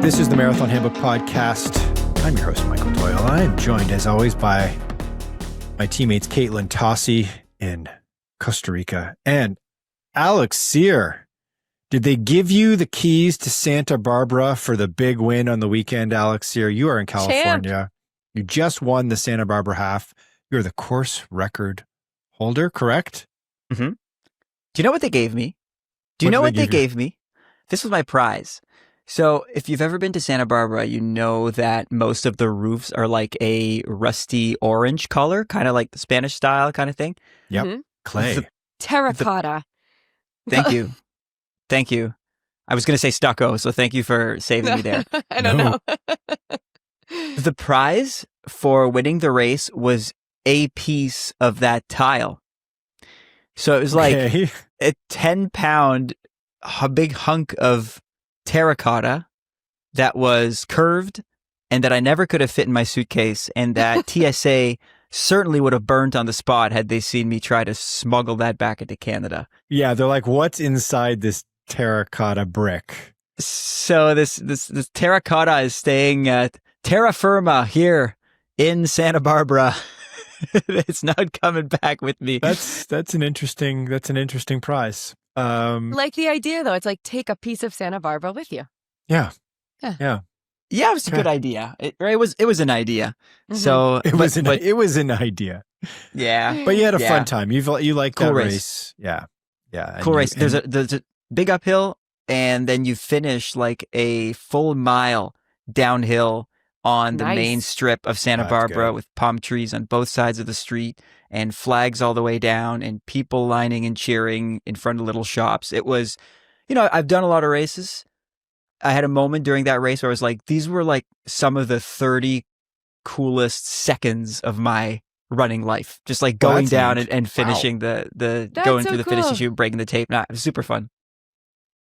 This is the Marathon Handbook Podcast. I'm your host, Michael Doyle. I am joined, as always, by my teammates Katelyn Tocci in Costa Rica and Alex Sear. Did they give you the keys to Santa Barbara for the big win on the weekend, Alex Sear? You are in California. Champ. You just won the Santa Barbara half. You're the course record holder, correct? Mm-hmm. Do you know what they gave me? Do you know what they gave me? This was my prize. So if you've ever been to Santa Barbara, you know that most of the roofs are like a rusty orange color, kind of like the Spanish style kind of thing. Yep. Mm-hmm. Clay. Terracotta. Thank you. Thank you. I was going to say stucco, so thank you for saving me there. I don't know. The prize for winning the race was a piece of that tile. So it was like a 10-pound big hunk of terracotta that was curved and that I never could have fit in my suitcase, and that TSA certainly would have burnt on the spot had they seen me try to smuggle that back into Canada. Yeah, they're like, what's inside this terracotta brick? So this terracotta is staying at Terra Firma here in Santa Barbara. It's not coming back with me. That's an interesting prize. Like the idea though, it's like take a piece of Santa Barbara with you. Yeah. It was a good idea. It was an idea. Mm-hmm. So it was an idea. Yeah, but you had a fun time. You liked cool that race. Yeah. Cool race. There's a big uphill, and then you finish like a full mile downhill on the main strip of Santa Barbara with palm trees on both sides of the street and flags all the way down and people lining and cheering in front of little shops. It was, I've done a lot of races. I had a moment during that race where I was like, these were like some of the 30 coolest seconds of my running life. Just like going down and finishing the going through the finishing chute, breaking the tape. It was super fun.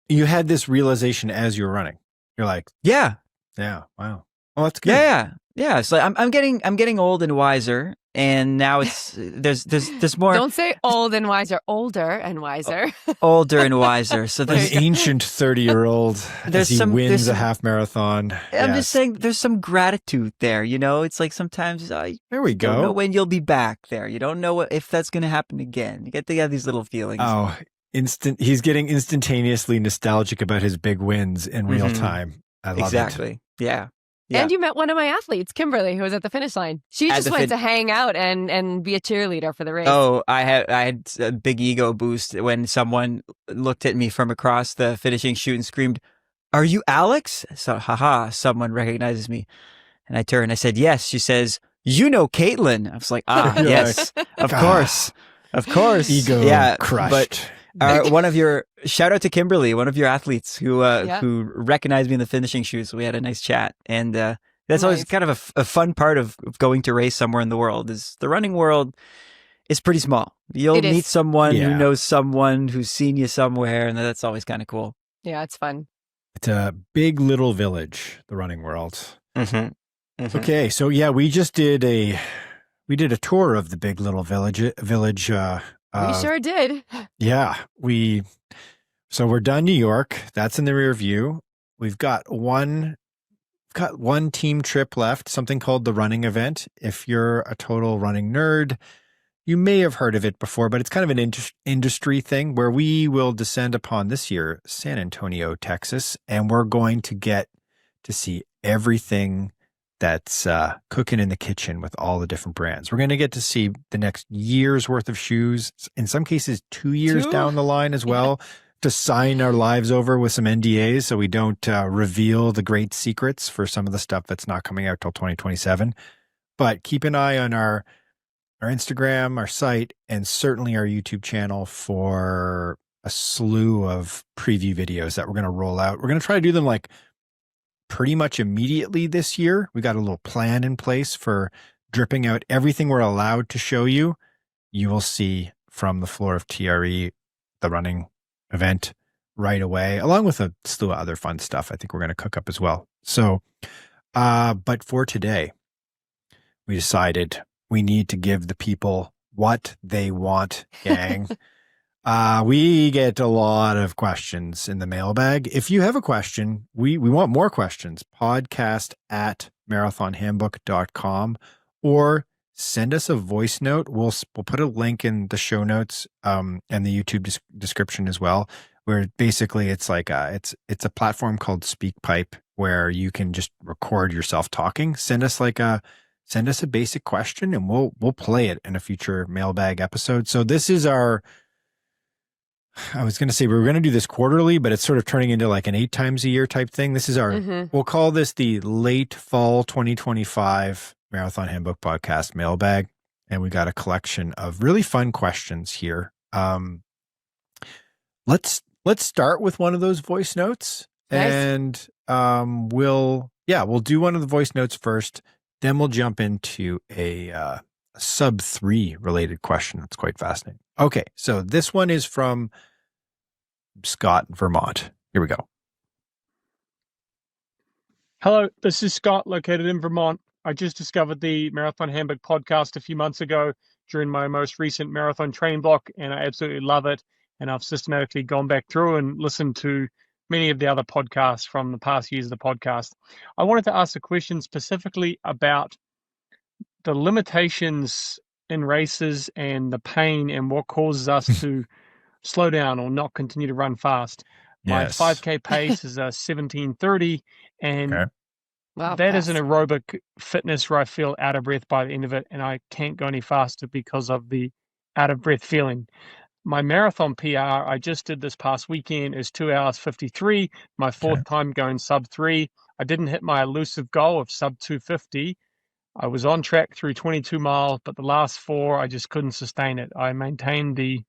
You had this realization as you were running. You're like, yeah, wow. Oh, that's good. Yeah. So I'm getting old and wiser, and now it's there's more. Don't say old and wiser, older and wiser. Older and wiser. So there's an ancient 30-year-old as he wins a half marathon. I'm just saying, there's some gratitude there. It's like sometimes there we go. You don't know when you'll be back there. You don't know if that's going to happen again. You get to have these little feelings. Oh, he's getting instantaneously nostalgic about his big wins in real time. I love it. Exactly. Yeah. Yeah. And you met one of my athletes, Kimberly, who was at the finish line. She just went to hang out and be a cheerleader for the race. Oh, I had a big ego boost when someone looked at me from across the finishing chute and screamed, "Are you Alex?" So, someone recognizes me. And I turned and I said, "Yes." She says, "You know Katelyn." I was like, yes, of course. Of course. Ego crushed. But shout out to Kimberly, one of your athletes who recognized me in the finishing chute. So we had a nice chat, and that's always kind of a fun part of going to race somewhere in the world. Is the running world is pretty small. You'll meet someone who knows someone who's seen you somewhere, and that's always kind of cool. Yeah, it's fun. It's a big little village, the running world. Mm-hmm. Mm-hmm. Okay, so we just did a tour of the big little village. We sure did. Yeah, so we're done New York. That's in the rear view. We've got one team trip left, something called the running event. If you're a total running nerd, you may have heard of it before, but it's kind of an industry thing where we will descend upon this year, San Antonio, Texas, and we're going to get to see everything that's cooking in the kitchen with all the different brands. We're going to get to see the next year's worth of shoes, in some cases 2 years down the line as well, to sign our lives over with some NDAs so we don't reveal the great secrets for some of the stuff that's not coming out till 2027. But keep an eye on our Instagram, our site, and certainly our YouTube channel for a slew of preview videos that we're going to roll out. We're going to try to do them like pretty much immediately this year. We got a little plan in place for dripping out everything we're allowed to show you. You will see from the floor of TRE, the running event, right away, along with a slew of other fun stuff I think we're going to cook up as well. So, but for today, we decided we need to give the people what they want, gang. We get a lot of questions in the mailbag. If you have a question, we want more questions. podcast@marathonhandbook.com or send us a voice note. We'll put a link in the show notes and the YouTube description as well, where basically it's like it's a platform called SpeakPipe where you can just record yourself talking. Send us a basic question and we'll play it in a future mailbag episode. So this is I was going to say we were going to do this quarterly, but it's sort of turning into like an 8 times a year type thing. This is we'll call this the late fall 2025 Marathon Handbook Podcast mailbag. And we got a collection of really fun questions here. Let's start with one of those voice notes. Nice. And we'll do one of the voice notes first. Then we'll jump into a sub 3 related question. That's quite fascinating. Okay, so this one is from Scott, Vermont. Here we go. Hello, this is Scott, located in Vermont. I just discovered the Marathon Handbook podcast a few months ago during my most recent marathon training block, and I absolutely love it. And I've systematically gone back through and listened to many of the other podcasts from the past years of the podcast. I wanted to ask a question specifically about the limitations in races and the pain and what causes us to slow down or not continue to run fast. Yes. My 5K pace is a 17:30, and that is an aerobic fitness where I feel out of breath by the end of it, and I can't go any faster because of the out of breath feeling. My marathon PR I just did this past weekend is 2 hours 53, my fourth time going sub 3. I didn't hit my elusive goal of sub 250. I was on track through 22 miles, but the last 4, I just couldn't sustain it. I maintained the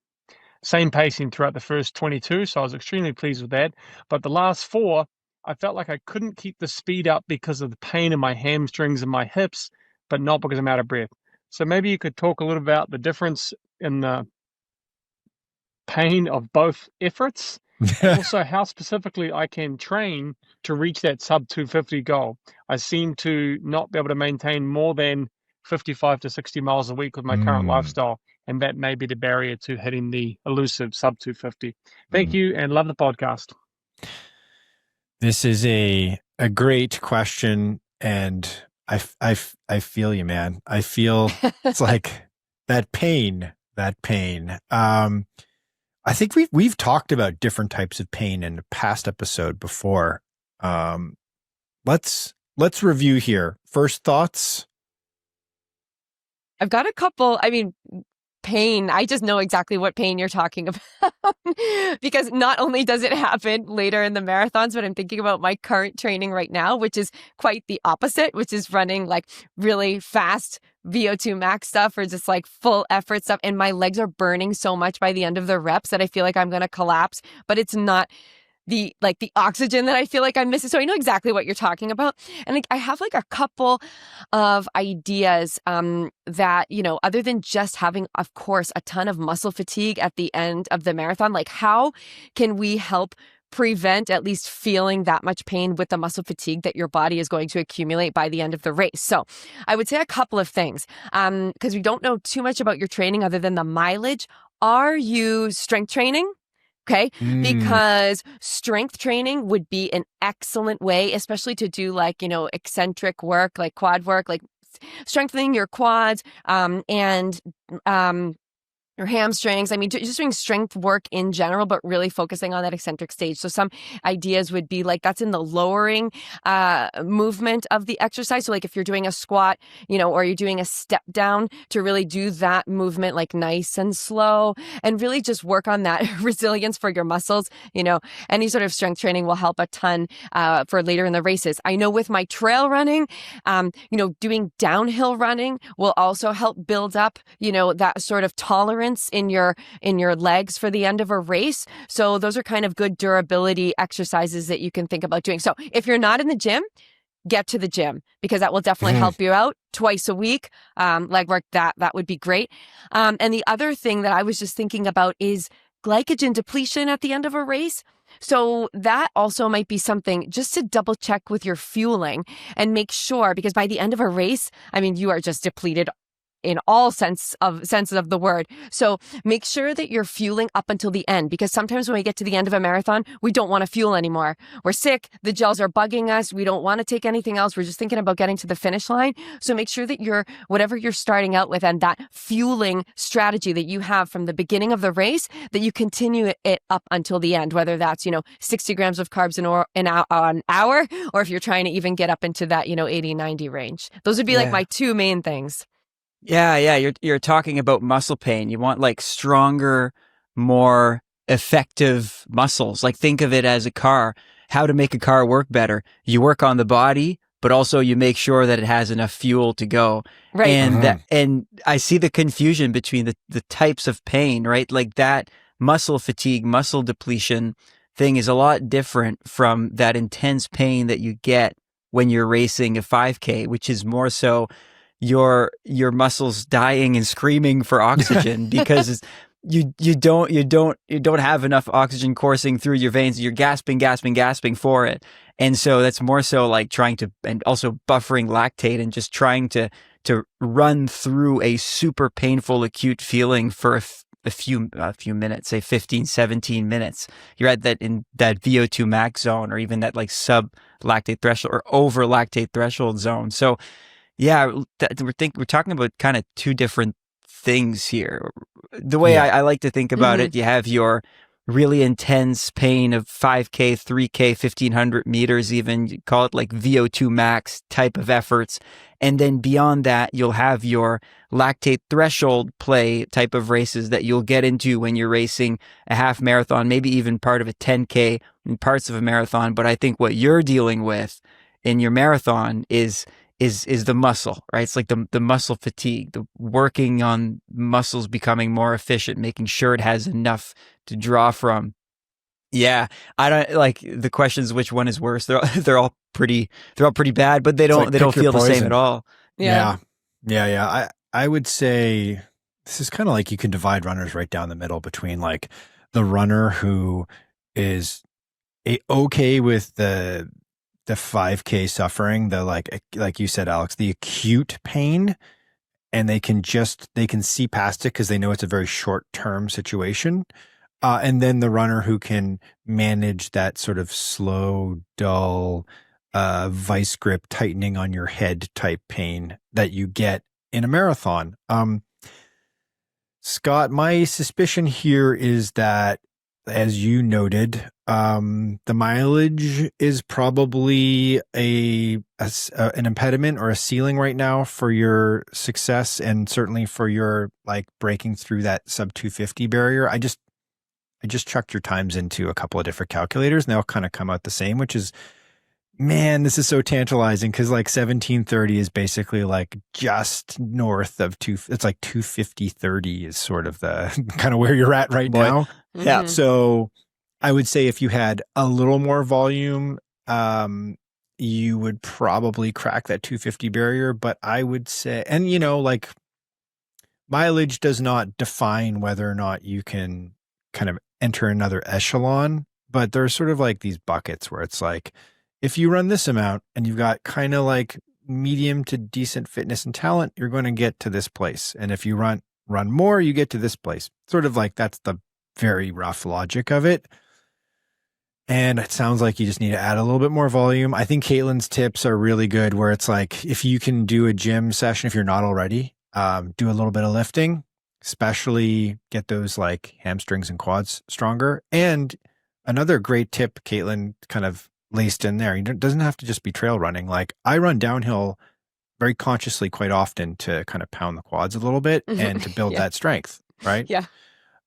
same pacing throughout the first 22, so I was extremely pleased with that. But the last 4, I felt like I couldn't keep the speed up because of the pain in my hamstrings and my hips, but not because I'm out of breath. So maybe you could talk a little about the difference in the pain of both efforts, and also how specifically I can train to reach that sub 250 goal. I seem to not be able to maintain more than 55 to 60 miles a week with my current lifestyle, and that may be the barrier to hitting the elusive sub 250. Thank you, and love the podcast. This is a great question, and I feel you, man. I feel it's like that pain. I think we've talked about different types of pain in a past episode before. Let's review here. First thoughts. I've got a couple. I mean, pain. I just know exactly what pain you're talking about because not only does it happen later in the marathons, but I'm thinking about my current training right now, which is quite the opposite, which is running like really fast VO2 max stuff or just like full effort stuff. And my legs are burning so much by the end of the reps that I feel like I'm going to collapse, but it's not the oxygen that I feel like I'm missing. So I know exactly what you're talking about. And I have like a couple of ideas that, other than just having, of course, a ton of muscle fatigue at the end of the marathon, like how can we help prevent at least feeling that much pain with the muscle fatigue that your body is going to accumulate by the end of the race? So I would say a couple of things because we don't know too much about your training other than the mileage. Are you strength training? Okay, because strength training would be an excellent way, especially to do like, eccentric work, like quad work, like strengthening your quads and your hamstrings. I mean, just doing strength work in general, but really focusing on that eccentric stage. So some ideas would be like that's in the lowering movement of the exercise. So like if you're doing a squat, or you're doing a step down, to really do that movement like nice and slow and really just work on that resilience for your muscles. Any sort of strength training will help a ton for later in the races. I know with my trail running, doing downhill running will also help build up, that sort of tolerance in your legs for the end of a race. So those are kind of good durability exercises that you can think about doing. So if you're not in the gym, get to the gym because that will definitely help you out twice a week. Leg work, that would be great. And the other thing that I was just thinking about is glycogen depletion at the end of a race. So that also might be something just to double check with your fueling and make sure, because by the end of a race, I mean, you are just depleted in all senses of the word. So make sure that you're fueling up until the end, because sometimes when we get to the end of a marathon, we don't want to fuel anymore. We're sick. The gels are bugging us. We don't want to take anything else. We're just thinking about getting to the finish line. So make sure that whatever you're starting out with and that fueling strategy that you have from the beginning of the race, that you continue it up until the end, whether that's, 60 grams of carbs an hour, or if you're trying to even get up into that, 80, 90 range. Those would be like my two main things. Yeah. You're talking about muscle pain. You want like stronger, more effective muscles. Like think of it as a car. How to make a car work better. You work on the body, but also you make sure that it has enough fuel to go. Right. And I see the confusion between the types of pain, right? Like that muscle fatigue, muscle depletion thing is a lot different from that intense pain that you get when you're racing a 5K, which is more so your muscles dying and screaming for oxygen because you don't have enough oxygen coursing through your veins. You're gasping for it. And so that's more so like trying to, and also buffering lactate and just trying to run through a super painful acute feeling for a few minutes, say 15, 17 minutes. You're at in that VO2 max zone, or even that like sub lactate threshold or over lactate threshold zone. So yeah, we're talking about kind of two different things here. The way I like to think about it, you have your really intense pain of 5K, 3K, 1500 meters, even you call it like VO2 max type of efforts. And then beyond that, you'll have your lactate threshold play type of races that you'll get into when you're racing a half marathon, maybe even part of a 10K and parts of a marathon. But I think what you're dealing with in your marathon is the muscle, right? It's like the muscle fatigue, the working on muscles becoming more efficient, making sure it has enough to draw from. Yeah, I don't like the questions. Which one is worse? They're all pretty bad, but they don't feel the same at all. Yeah. I would say this is kind of like you can divide runners right down the middle between like the runner who is okay with the 5K suffering, the like you said, Alex, the acute pain, and they can see past it because they know it's a very short-term situation. And then the runner who can manage that sort of slow, dull, vice grip tightening on your head type pain that you get in a marathon. Scott, my suspicion here is that, as you noted, the mileage is probably an impediment or a ceiling right now for your success, and certainly for your like breaking through that sub 250 barrier. I just chucked your times into a couple of different calculators, and they all kind of come out the same, which is, man, this is so tantalizing because like 1730 is basically like just north of it's like 250.30 is sort of the kind of where you're at right now. Yeah. So I would say if you had a little more volume, you would probably crack that 250 barrier. But I would say, and like mileage does not define whether or not you can kind of enter another echelon, but there's sort of like these buckets where it's like, if you run this amount and you've got kind of like medium to decent fitness and talent, you're going to get to this place. And if you run more, you get to this place. Sort of like that's the very rough logic of it. And it sounds like you just need to add a little bit more volume. I think Katelyn's tips are really good, where it's like, if you can do a gym session, if you're not already, do a little bit of lifting, especially get those like hamstrings and quads stronger. And another great tip Katelyn kind of laced in there, it doesn't have to just be trail running. Like I run downhill very consciously quite often to kind of pound the quads a little bit and to build that strength, right? Yeah.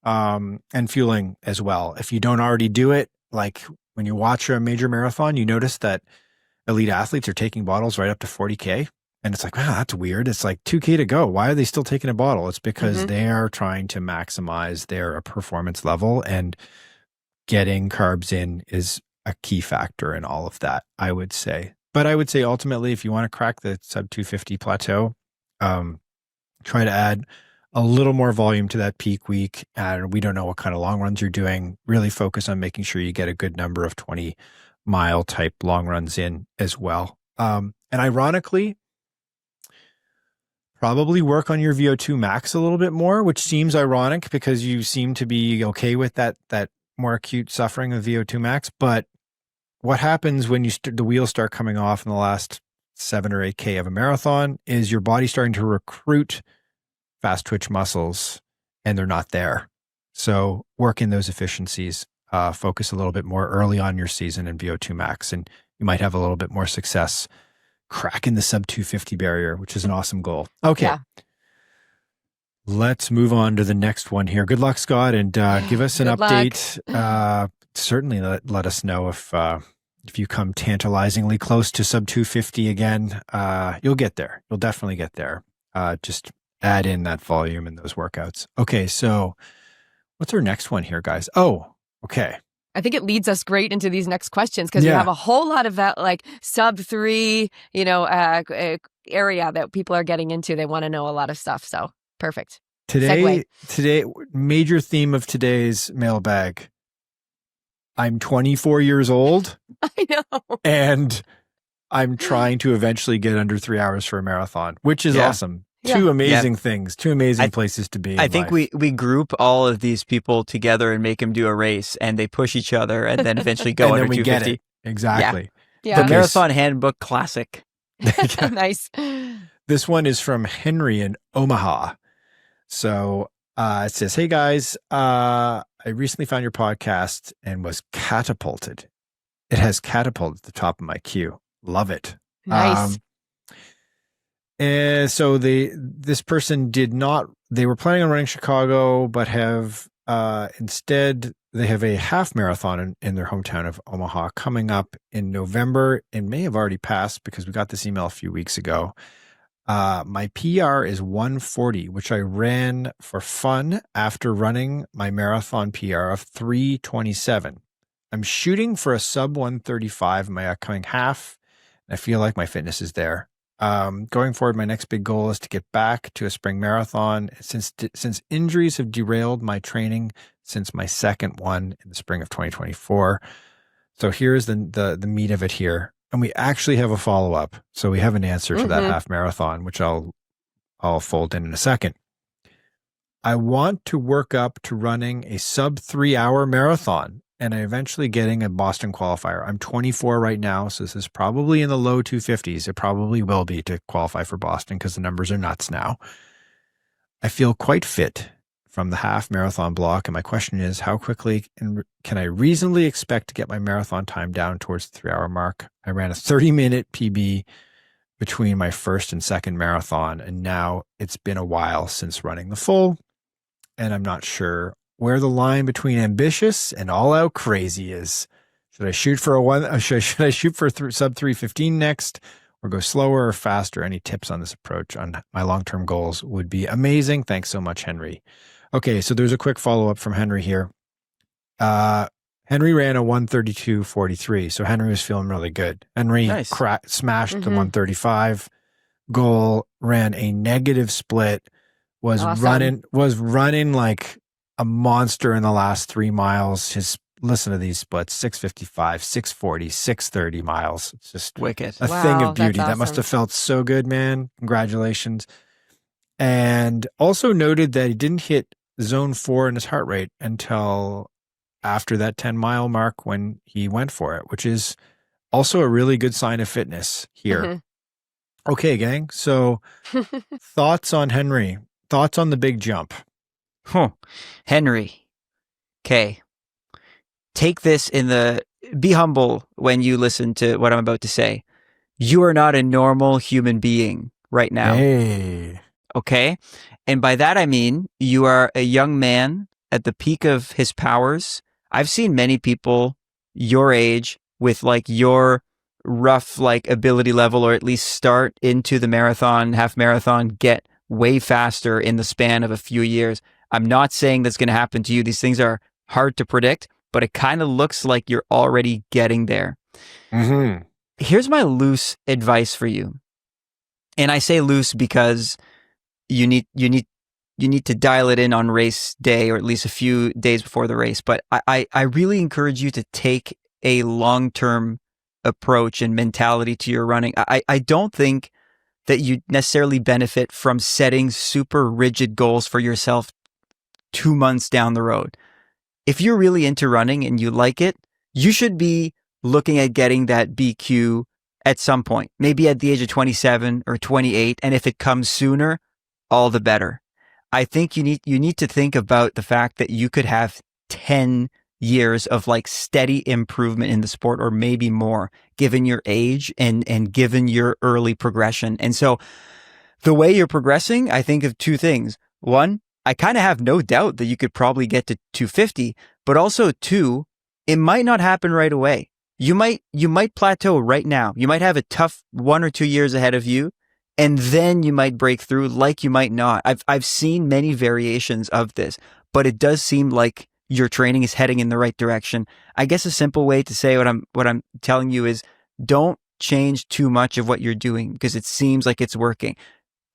And fueling as well. If you don't already do it, like when you watch a major marathon, you notice that elite athletes are taking bottles right up to 40K. And it's like, wow, that's weird. It's like 2K to go. Why are they still taking a bottle? It's because they are trying to maximize their performance level, and getting carbs in is a key factor in all of that, I would say. But I would say ultimately, if you want to crack the sub 250 plateau, try to add a little more volume to that peak week. And we don't know what kind of long runs you're doing. Really focus on making sure you get a good number of 20-mile type long runs in as well. And ironically, probably work on your VO2 max a little bit more, which seems ironic because you seem to be okay with that more acute suffering of VO2 max. But what happens when the wheels start coming off in the last 7 or 8K of a marathon is your body starting to recruit fast twitch muscles, and they're not there. So work in those efficiencies, focus a little bit more early on your season in VO2 max, and you might have a little bit more success cracking the sub 250 barrier, which is an awesome goal. Okay. Yeah. Let's move on to the next one here. Good luck, Scott, and give us an update. Certainly let us know if you come tantalizingly close to sub 250 again. You'll get there. You'll definitely get there. Just add in that volume in those workouts. Okay, so what's our next one here, guys? Oh, okay. I think it leads us great into these next questions because we have a whole lot of that, like sub 3, area that people are getting into. They want to know a lot of stuff. So perfect. Today, major theme of today's mailbag. I'm 24 years old. I know. And I'm trying to eventually get under 3 hours for a marathon, which is awesome. Two amazing things, two amazing places to be. I think we group all of these people together and make them do a race, and they push each other, and then eventually go under 250. Get it. Exactly. Yeah. The Marathon Handbook Classic. Nice. This one is from Henry in Omaha. So it says, "Hey guys, I recently found your podcast and was catapulted. It has catapulted at the top of my queue. Love it. Nice." And so this person they were planning on running Chicago, but have instead they have a half marathon in their hometown of Omaha coming up in November. It may have already passed because we got this email a few weeks ago. My PR is 140, which I ran for fun after running my marathon PR of 327. I'm shooting for a sub 135 in my upcoming half. And I feel like my fitness is there. Going forward, my next big goal is to get back to a spring marathon since injuries have derailed my training since my second one in the spring of 2024. So here's the meat of it here. And we actually have a follow-up. So we have an answer to that half marathon, which I'll fold in a second. I want to work up to running a sub 3 hour marathon and eventually getting a Boston qualifier. I'm 24 right now, so this is probably in the low 250s. It probably will be to qualify for Boston because the numbers are nuts now. I feel quite fit from the half marathon block, and my question is, how quickly can I reasonably expect to get my marathon time down towards the 3 hour mark? I ran a 30-minute PB between my first and second marathon, and now it's been a while since running the full, and I'm not sure where the line between ambitious and all out crazy is. Should I shoot for should I shoot for sub 315 next, or go slower or faster? Any tips on this approach on my long-term goals would be amazing. Thanks so much, Henry. Okay, so there's a quick follow-up from Henry here. Henry ran a 132.43, so Henry was feeling really good. Henry smashed the 135 goal, ran a negative split, was running like a monster in the last 3 miles. Listen to these splits: 655, 640, 630 miles. It's just wicked. A thing of beauty. Awesome. That must have felt so good, man. Congratulations. And also noted that he didn't hit zone 4 in his heart rate until after that 10-mile mark when he went for it, which is also a really good sign of fitness here. Okay, gang. So thoughts on Henry? Thoughts on the big jump? Henry. Okay. Take this be humble when you listen to what I'm about to say. You are not a normal human being right now. Hey. Okay? And by that I mean you are a young man at the peak of his powers. I've seen many people your age with like your rough like ability level, or at least start into the marathon, half marathon, get way faster in the span of a few years. I'm not saying that's going to happen to you. These things are hard to predict, but it kind of looks like you're already getting there. Here's my loose advice for you. And I say loose because you need to dial it in on race day, or at least a few days before the race. But I really encourage you to take a long-term approach and mentality to your running. I don't think that you necessarily benefit from setting super rigid goals for yourself 2 months down the road. If you're really into running and you like it, you should be looking at getting that BQ at some point, maybe at the age of 27 or 28. And if it comes sooner, all the better. I think you need to think about the fact that you could have 10 years of like steady improvement in the sport, or maybe more, given your age and given your early progression. And so the way you're progressing, I think of two things. One, I kind of have no doubt that you could probably get to 250, but also two, it might not happen right away. You might plateau right now. You might have a tough 1 or 2 years ahead of you, and then you might break through, like you might not. I've seen many variations of this, but it does seem like your training is heading in the right direction. I guess a simple way to say what I'm telling you is, don't change too much of what you're doing because it seems like it's working.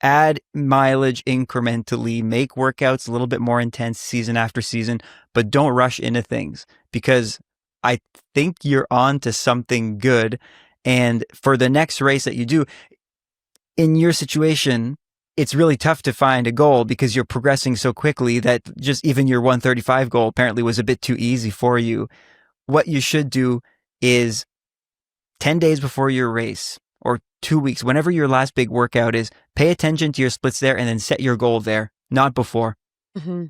Add mileage incrementally, make workouts a little bit more intense season after season, but don't rush into things, because I think you're on to something good. And for the next race that you do, in your situation, it's really tough to find a goal because you're progressing so quickly that just even your 135 goal apparently was a bit too easy for you. What you should do is 10 days before your race, or 2 weeks, whenever your last big workout is, pay attention to your splits there and then set your goal there, not before. Mm-hmm.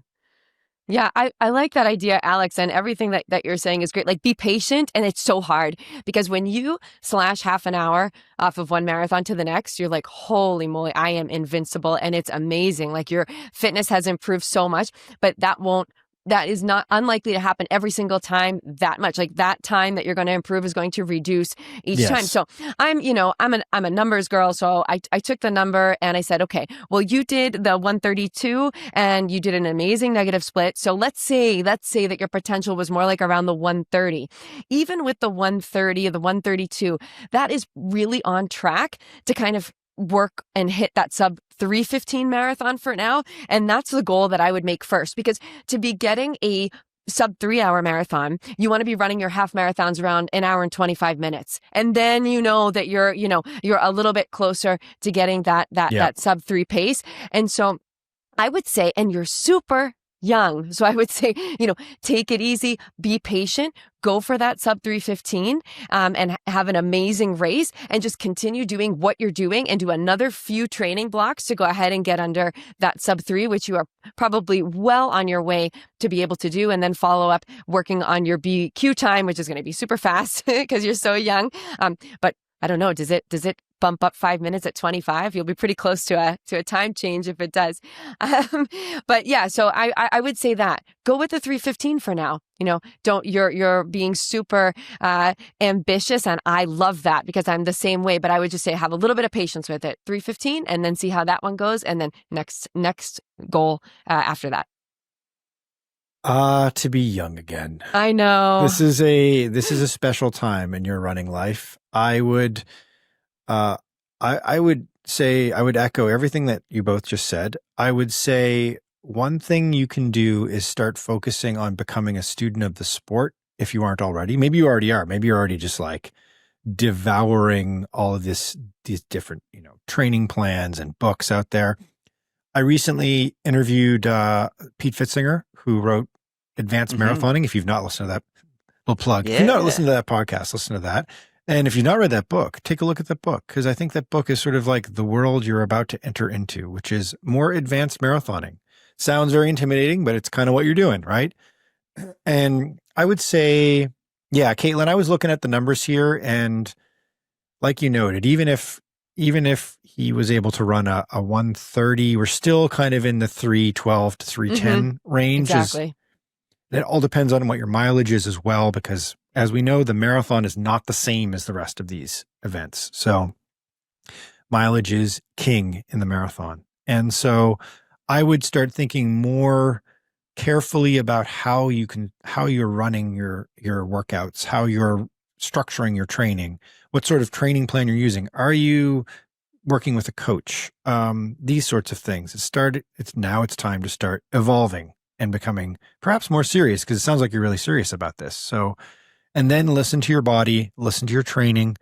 Yeah, I like that idea, Alex, and everything that you're saying is great. Like, be patient, and it's so hard because when you slash half an hour off of one marathon to the next, you're like, holy moly, I am invincible, and it's amazing. Like, your fitness has improved so much, but that is not unlikely to happen every single time that much. Like, that time that you're going to improve is going to reduce each time. So I'm a numbers girl. So I took the number and I said, okay, well, you did the 132 and you did an amazing negative split. So let's say that your potential was more like around the 130. Even with the 130 or the 132, that is really on track to kind of work and hit that sub 3:15 marathon for now. And that's the goal that I would make first, because to be getting a sub 3 hour marathon, you want to be running your half marathons around 1 hour and 25 minutes. And then you know that you're a little bit closer to getting that sub 3 pace. And so I would say, and you're super young. So I would say, take it easy, be patient, go for that sub 3:15, and have an amazing race, and just continue doing what you're doing and do another few training blocks to go ahead and get under that sub 3, which you are probably well on your way to be able to do. And then follow up working on your BQ time, which is going to be super fast because you're so young. But I don't know, does it bump up 5 minutes at 25? You'll be pretty close to a time change if it does. But yeah, so I would say that go with the 3:15 for now. You're being super ambitious, and I love that because I'm the same way. But I would just say have a little bit of patience with it. 3:15, and then see how that one goes, and then next goal after that. To be young again. I know. This is a special time in your running life. I would say, I would echo everything that you both just said. I would say one thing you can do is start focusing on becoming a student of the sport if you aren't already. Maybe you already are. Maybe you're already just like devouring all of these different, training plans and books out there. I recently interviewed Pete Fitzinger, who wrote Advanced Marathoning. If you've not listened to that, little plug. If you've not listened to that podcast, listen to that. And if you've not read that book, take a look at that book, because I think that book is sort of like the world you're about to enter into, which is more advanced marathoning. Sounds very intimidating, but it's kind of what you're doing, right? And I would say, yeah, Katelyn, I was looking at the numbers here, and like you noted, even if he was able to run a 130, we're still kind of in the 312 to 310 range. Exactly. It all depends on what your mileage is as well, because as we know, the marathon is not the same as the rest of these events. So mileage is king in the marathon. And so I would start thinking more carefully about how you're running your workouts, how you're structuring your training, what sort of training plan you're using. Are you working with a coach? These sorts of things. It's time to start evolving and becoming perhaps more serious, because it sounds like you're really serious about this. So, and then listen to your body, listen to your training,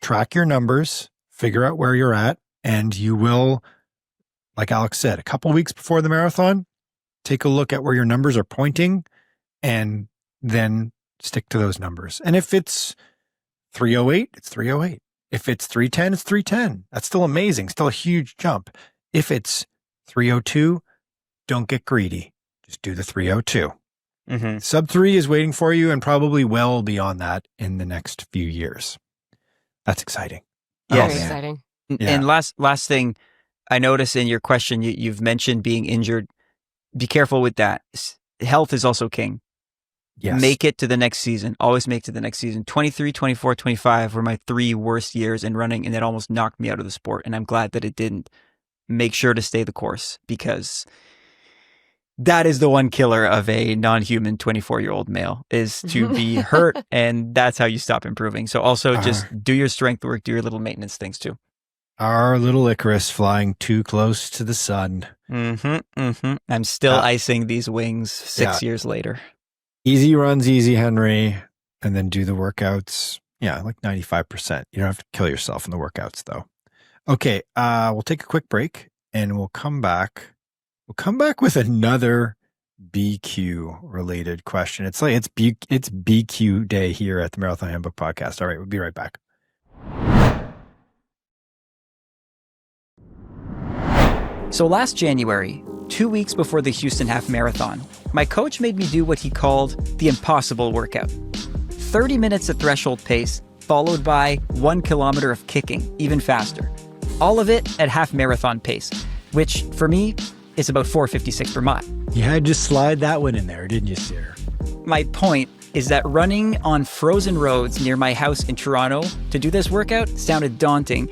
track your numbers, figure out where you're at, And you will, like Alex said, a couple weeks before the marathon, take a look at where your numbers are pointing and then stick to those numbers. And if it's 308, it's 308. If it's 310, it's 310. That's still amazing. Still a huge jump. If it's 302, don't get greedy. Just do the 302. Mm-hmm. Sub 3 is waiting for you and probably well beyond that in the next few years. That's exciting. Yeah, very exciting. Yeah. And last thing, I noticed in your question, you've mentioned being injured. Be careful with that. Health is also king. Yes. Make it to the next season. Always make it to the next season. 23, 24, 25 were my 3 worst years in running, and it almost knocked me out of the sport. And I'm glad that it didn't. Make sure to stay the course, because that is the one killer of a non-human 24-year-old male, is to be hurt, and that's how you stop improving. So also just do your strength work, do your little maintenance things too. Our little Icarus flying too close to the sun. I'm still icing these wings 6 years later. Easy runs, easy, Henry, and then do the workouts. Yeah, like 95%. You don't have to kill yourself in the workouts, though. Okay, we'll take a quick break, and we'll come back. We'll come back with another BQ related question. It's BQ day here at the Marathon Handbook Podcast. All right, we'll be right back. So last January, 2 weeks before the Houston Half Marathon, my coach made me do what he called the impossible workout. 30 minutes at threshold pace, followed by 1 kilometer of kicking, even faster. All of it at half marathon pace, which for me is about 4:56 per mile. You had to slide that one in there, didn't you, sir? My point is that running on frozen roads near my house in Toronto to do this workout sounded daunting,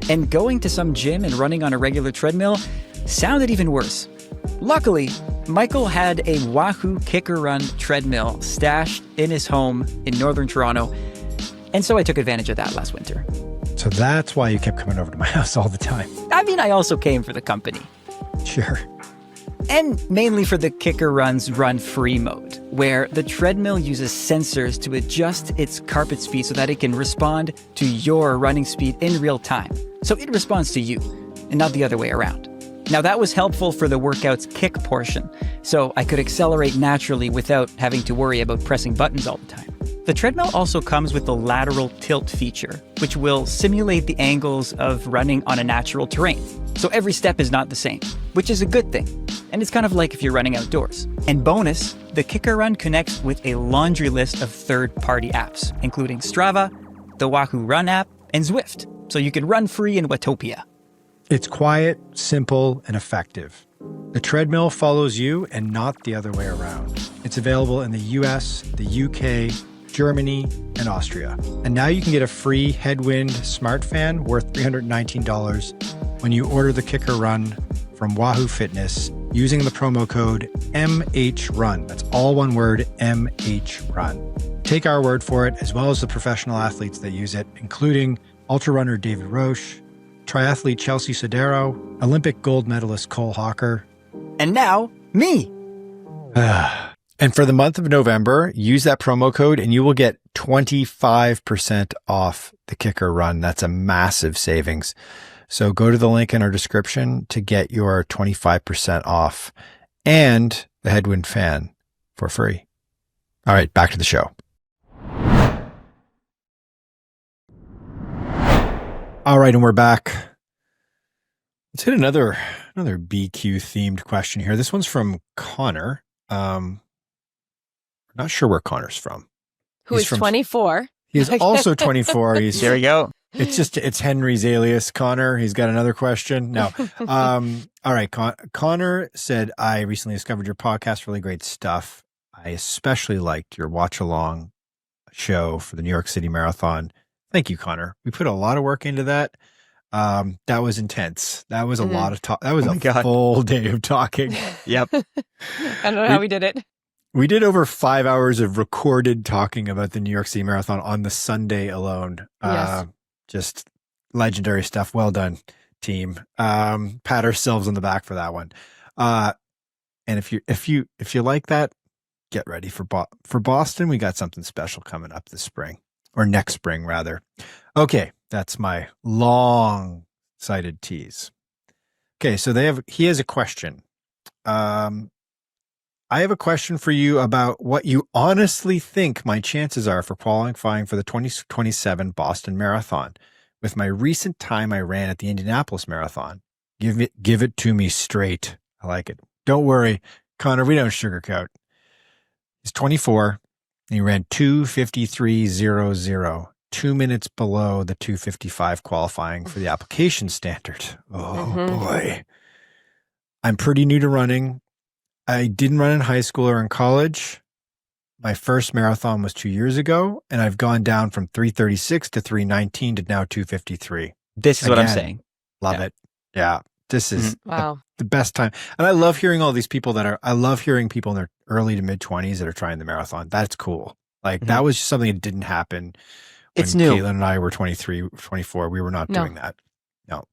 and going to some gym and running on a regular treadmill sounded even worse. Luckily, Michael had a Wahoo KICKR Run treadmill stashed in his home in northern Toronto, and so I took advantage of that last winter. So that's why you kept coming over to my house all the time. I mean, I also came for the company. Sure. And mainly for the KICKR Run's run-free mode, where the treadmill uses sensors to adjust its carpet speed so that it can respond to your running speed in real time. So it responds to you, and not the other way around. Now that was helpful for the workout's kick portion, so I could accelerate naturally without having to worry about pressing buttons all the time. The treadmill also comes with the lateral tilt feature, which will simulate the angles of running on a natural terrain. So every step is not the same, which is a good thing. And it's kind of like if you're running outdoors. And bonus, the KICKR Run connects with a laundry list of third-party apps, including Strava, the Wahoo Run app, and Zwift, so you can run free in Watopia. It's quiet, simple, and effective. The treadmill follows you and not the other way around. It's available in the US, the UK, Germany, and Austria. And now you can get a free Headwind smart fan worth $319 when you order the KICKR Run from Wahoo Fitness using the promo code MHRUN. That's all one word, MHRUN. Take our word for it, as well as the professional athletes that use it, including ultra runner David Roche, triathlete Chelsea Sodero, Olympic gold medalist Cole Hawker. And now, me. And for the month of November, use that promo code and you will get 25% off the KICKR Run. That's a massive savings. So go to the link in our description to get your 25% off and the Headwind fan for free. All right, back to the show. All right, and we're back. Let's hit another BQ themed question here. This one's from Connor. Not sure where Connor's from. He's 24. He is also 24. There you go. It's Henry's alias, Connor. He's got another question. No. All right. Connor said, I recently discovered your podcast. Really great stuff. I especially liked your watch along show for the New York City Marathon. Thank you, Connor. We put a lot of work into that. That was intense. That was a lot of talk. That was full day of talking. Yep. I don't know how we did it. We did over 5 hours of recorded talking about the New York City Marathon on the Sunday alone. Yes. Just legendary stuff. Well done, team. Pat ourselves on the back for that one. And if you like that, get ready for Boston. We got something special coming up this spring, or next spring rather. Okay, that's my long sided tees. Okay, so he has a question. I have a question for you about what you honestly think my chances are for qualifying for the 2027 Boston Marathon. With my recent time I ran at the Indianapolis Marathon. Give it to me straight. I like it. Don't worry, Connor, we don't sugarcoat. He's 24. And he ran 2:53.00, 2 minutes below the 2:55 qualifying for the application standard. Oh boy. I'm pretty new to running. I didn't run in high school or in college. My first marathon was 2 years ago, and I've gone down from 3:36 to 3:19 to now 2:53. This is what I'm saying. Love it. Yeah. This is wow. the best time. And I love hearing all these people I love hearing people in their early to mid 20s that are trying the marathon. That's cool. Like that was just something that didn't happen when it's new. Katelyn and I were 23, 24. We were not doing that. No.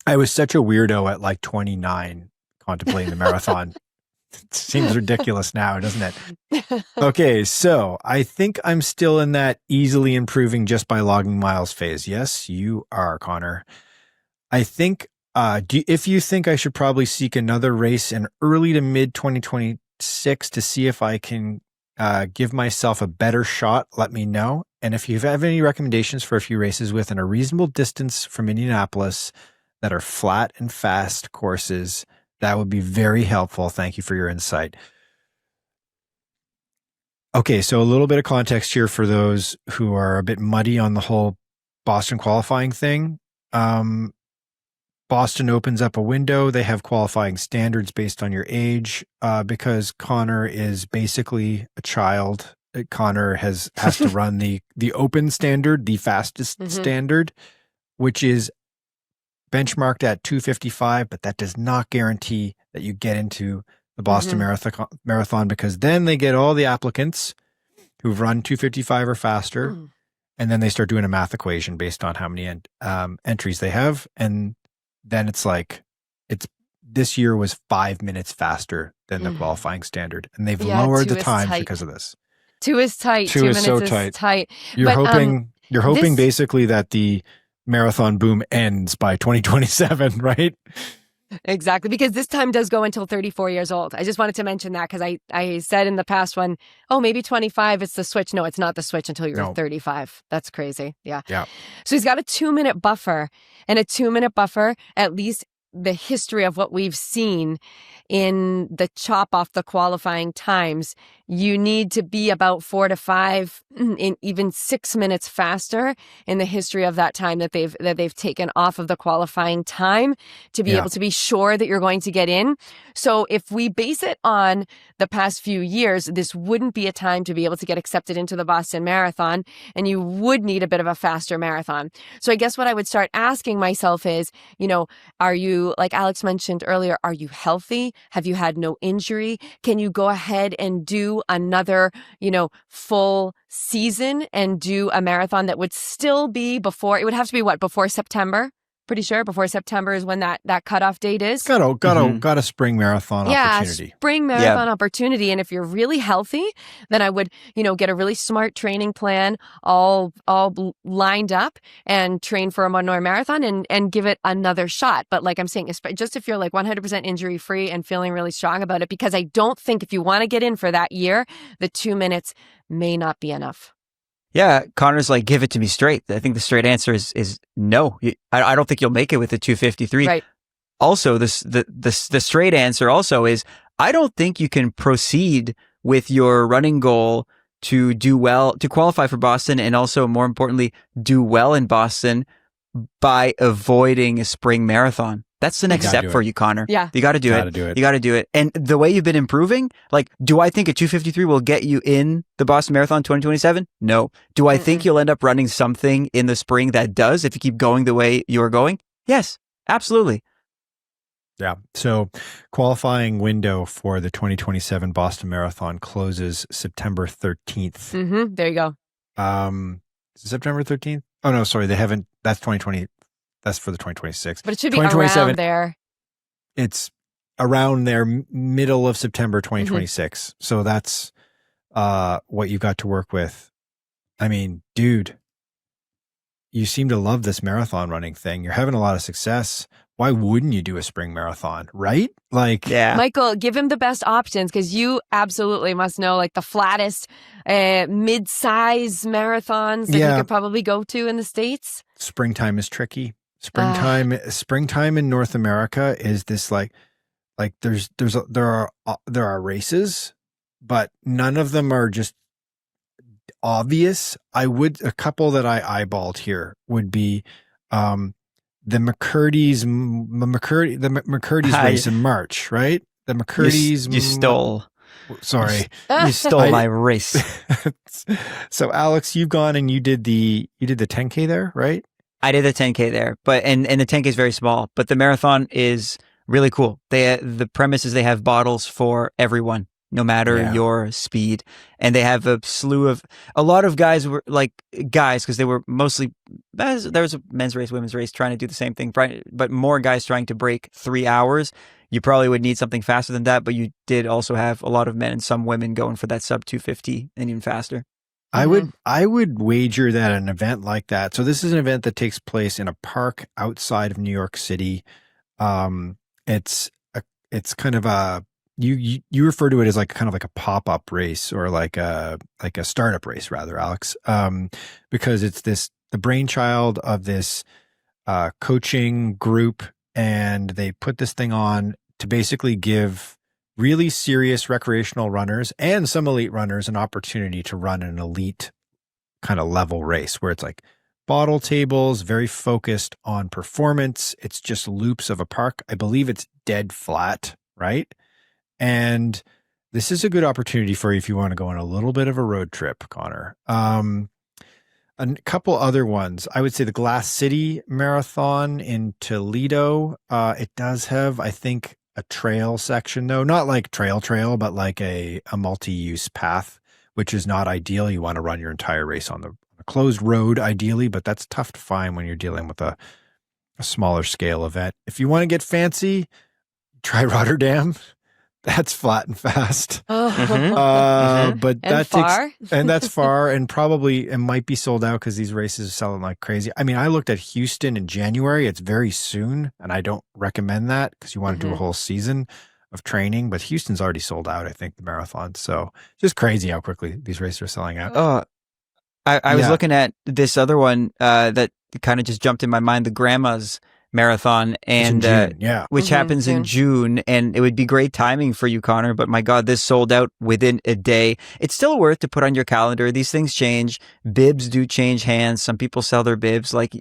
I was such a weirdo at like 29 contemplating the marathon. It seems ridiculous now, doesn't it? Okay, so I think I'm still in that easily improving just by logging miles phase. Yes, you are, Connor. I think if you think I should probably seek another race in early to mid 2026 to see if I can give myself a better shot, let me know. And if you have any recommendations for a few races within a reasonable distance from Indianapolis that are flat and fast courses, that would be very helpful. Thank you for your insight. Okay, so a little bit of context here for those who are a bit muddy on the whole Boston qualifying thing. Boston opens up a window. They have qualifying standards based on your age. Because Connor is basically a child, Connor has to run the open standard, the fastest standard, which is benchmarked at 2:55, but that does not guarantee that you get into the Boston Marathon, because then they get all the applicants who've run 2:55 or faster, and then they start doing a math equation based on how many entries they have, and then it's like this year was 5 minutes faster than the qualifying standard, and they've lowered the times because of this. 2 is tight. 2 minutes so is tight. You're hoping basically that the marathon boom ends by 2027, right? Exactly, because this time does go until 34 years old. I just wanted to mention that because I said in the past one, maybe 25, it's the switch. No, it's not the switch until you're 35. That's crazy. Yeah. So he's got a 2-minute buffer, and a 2-minute buffer, at least the history of what we've seen in the chop off the qualifying times, you need to be about 4 to 5, in even 6 minutes faster in the history of that time that they've taken off of the qualifying time to be able to be sure that you're going to get in. So if we base it on the past few years, this wouldn't be a time to be able to get accepted into the Boston Marathon, and you would need a bit of a faster marathon. So I guess what I would start asking myself is, are you, like Alex mentioned earlier, are you healthy? Have you had no injury? Can you go ahead and do another, full season and do a marathon that would still be before September? Pretty sure before September is when that cutoff date is. Got a spring marathon opportunity. Spring marathon opportunity. And if you're really healthy, then I would, get a really smart training plan all lined up and train for a one-hour marathon and give it another shot. But like I'm saying, just if you're like 100% injury free and feeling really strong about it, because I don't think if you want to get in for that year, the 2 minutes may not be enough. Yeah, Connor's like, give it to me straight. I think the straight answer is no. I don't think you'll make it with the 2:53. Right. Also, the straight answer also is I don't think you can proceed with your running goal to do well, to qualify for Boston, and also more importantly, do well in Boston by avoiding a spring marathon. That's the next step for you, Connor. Yeah. You got to do it. You got to do it. And the way you've been improving, like, do I think a 2:53 will get you in the Boston Marathon 2027? No. Do I think you'll end up running something in the spring that does if you keep going the way you're going? Yes, absolutely. Yeah. So qualifying window for the 2027 Boston Marathon closes September 13th. There you go. September 13th? Oh, no, sorry. They haven't. That's 2020. That's for the 2026. But it should be around there. It's around there, middle of September 2026. So that's what you've got to work with. I mean, dude, you seem to love this marathon running thing. You're having a lot of success. Why wouldn't you do a spring marathon, right? Like, yeah. Michael, give him the best options because you absolutely must know like the flattest mid-size marathons that you could probably go to in the States. Springtime is tricky. Springtime in North America is this like there are races, but none of them are just obvious. A couple that I eyeballed here would be the McCurdy's race in March, right? The McCurdy's you stole. Sorry, you stole my race. So Alex, you've gone and you did the 10K there, right? I did the 10K there, but and the 10K is very small, but the marathon is really cool. The premise is they have bottles for everyone, no matter your speed, and they have a lot of guys were like because they were mostly there was a men's race, women's race trying to do the same thing, but more guys trying to break 3 hours. You probably would need something faster than that, but you did also have a lot of men and some women going for that sub 250 and even faster. I would wager that an event like that. So this is an event that takes place in a park outside of New York City. It's kind of a you refer to it as like kind of like a pop-up race or like a startup race rather, Alex. Because it's the brainchild of this coaching group, and they put this thing on to basically give really serious recreational runners and some elite runners an opportunity to run an elite kind of level race where it's like bottle tables, very focused on performance. It's just loops of a park. I believe it's dead flat, right? And this is a good opportunity for you if you want to go on a little bit of a road trip, Connor. A couple other ones. I would say the Glass City Marathon in Toledo. It does have, I think, a trail section though, not like trail, but like a multi-use path, which is not ideal. You want to run your entire race on a closed road ideally, but that's tough to find when you're dealing with a smaller scale event. If you want to get fancy, try Rotterdam. That's flat and fast. But that's far. And that's far, and probably it might be sold out because these races are selling like crazy. I mean, I looked at Houston in January. It's very soon, and I don't recommend that because you want to do a whole season of training. But Houston's already sold out, I think, the marathon. So just crazy how quickly these races are selling out. I was looking at this other one that kind of just jumped in my mind, the Grandma's Marathon, and which happens in June, and it would be great timing for you, Connor, but my God, this sold out within a day. It's still worth to put on your calendar. These things change. Bibs do change hands. Some people sell their bibs. Like,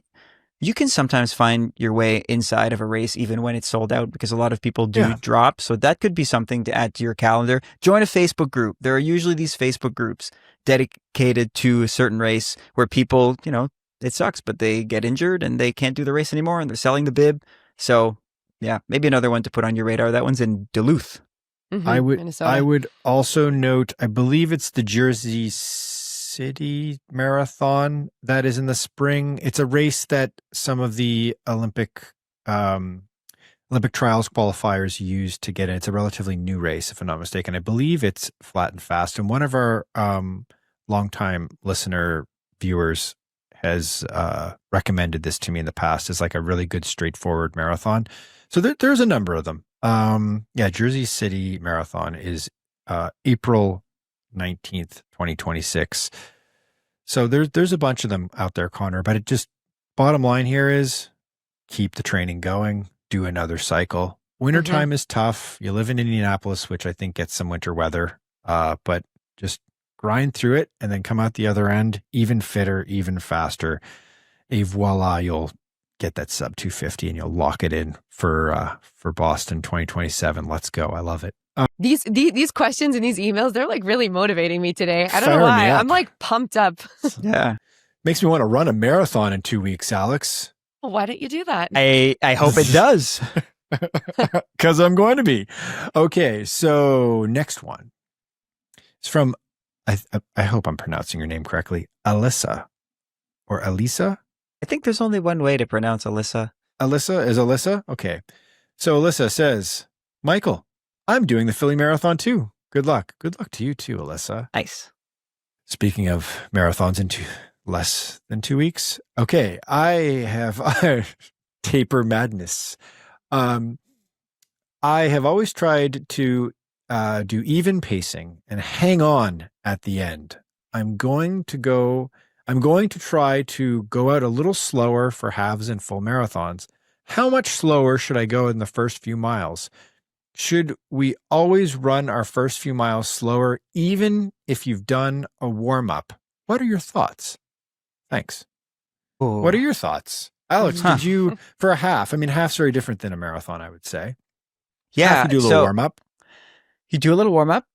you can sometimes find your way inside of a race even when it's sold out because a lot of people do drop. So that could be something to add to your calendar. Join a Facebook group. There are usually these Facebook groups dedicated to a certain race where people, it sucks, but they get injured and they can't do the race anymore and they're selling the bib. So yeah, maybe another one to put on your radar. That one's in Duluth. I would also note, I believe it's the Jersey City Marathon that is in the spring. It's a race that some of the Olympic trials qualifiers use to get in. It's a relatively new race, if I'm not mistaken. I believe it's flat and fast. And one of our longtime listener viewers has recommended this to me in the past as like a really good straightforward marathon. So there's a number of them. Jersey City Marathon is April 19th, 2026. So there's a bunch of them out there, Connor, but it just, bottom line here is keep the training going, do another cycle. Wintertime is tough. You live in Indianapolis, which I think gets some winter weather, but just grind through it and then come out the other end even fitter, even faster. Et voila, you'll get that sub 250 and you'll lock it in for Boston 2027. Let's go. I love it. These questions and these emails, they're like really motivating me today. I don't know why. I'm like pumped up. Yeah. Makes me want to run a marathon in 2 weeks, Alex. Well, why don't you do that? I hope it does. Because I'm going to be. Okay, so next one. It's from, I hope I'm pronouncing your name correctly, Alyssa or Elisa? I think there's only one way to pronounce Alyssa. Alyssa is Alyssa? Okay. So Alyssa says, Michael, I'm doing the Philly Marathon too. Good luck. Good luck to you too, Alyssa. Nice. Speaking of marathons in less than 2 weeks. Okay, I have taper madness. I have always tried to do even pacing and hang on at the end. I'm going to try to go out a little slower for halves and full marathons. How much slower should I go in the first few miles? Should we always run our first few miles slower, even if you've done a warm-up? What are your thoughts? Thanks. Ooh. What are your thoughts? Alex, did you, for a half, I mean, half's very different than a marathon, I would say. Yeah. Half, you do a little warm-up. You do a little warm-up.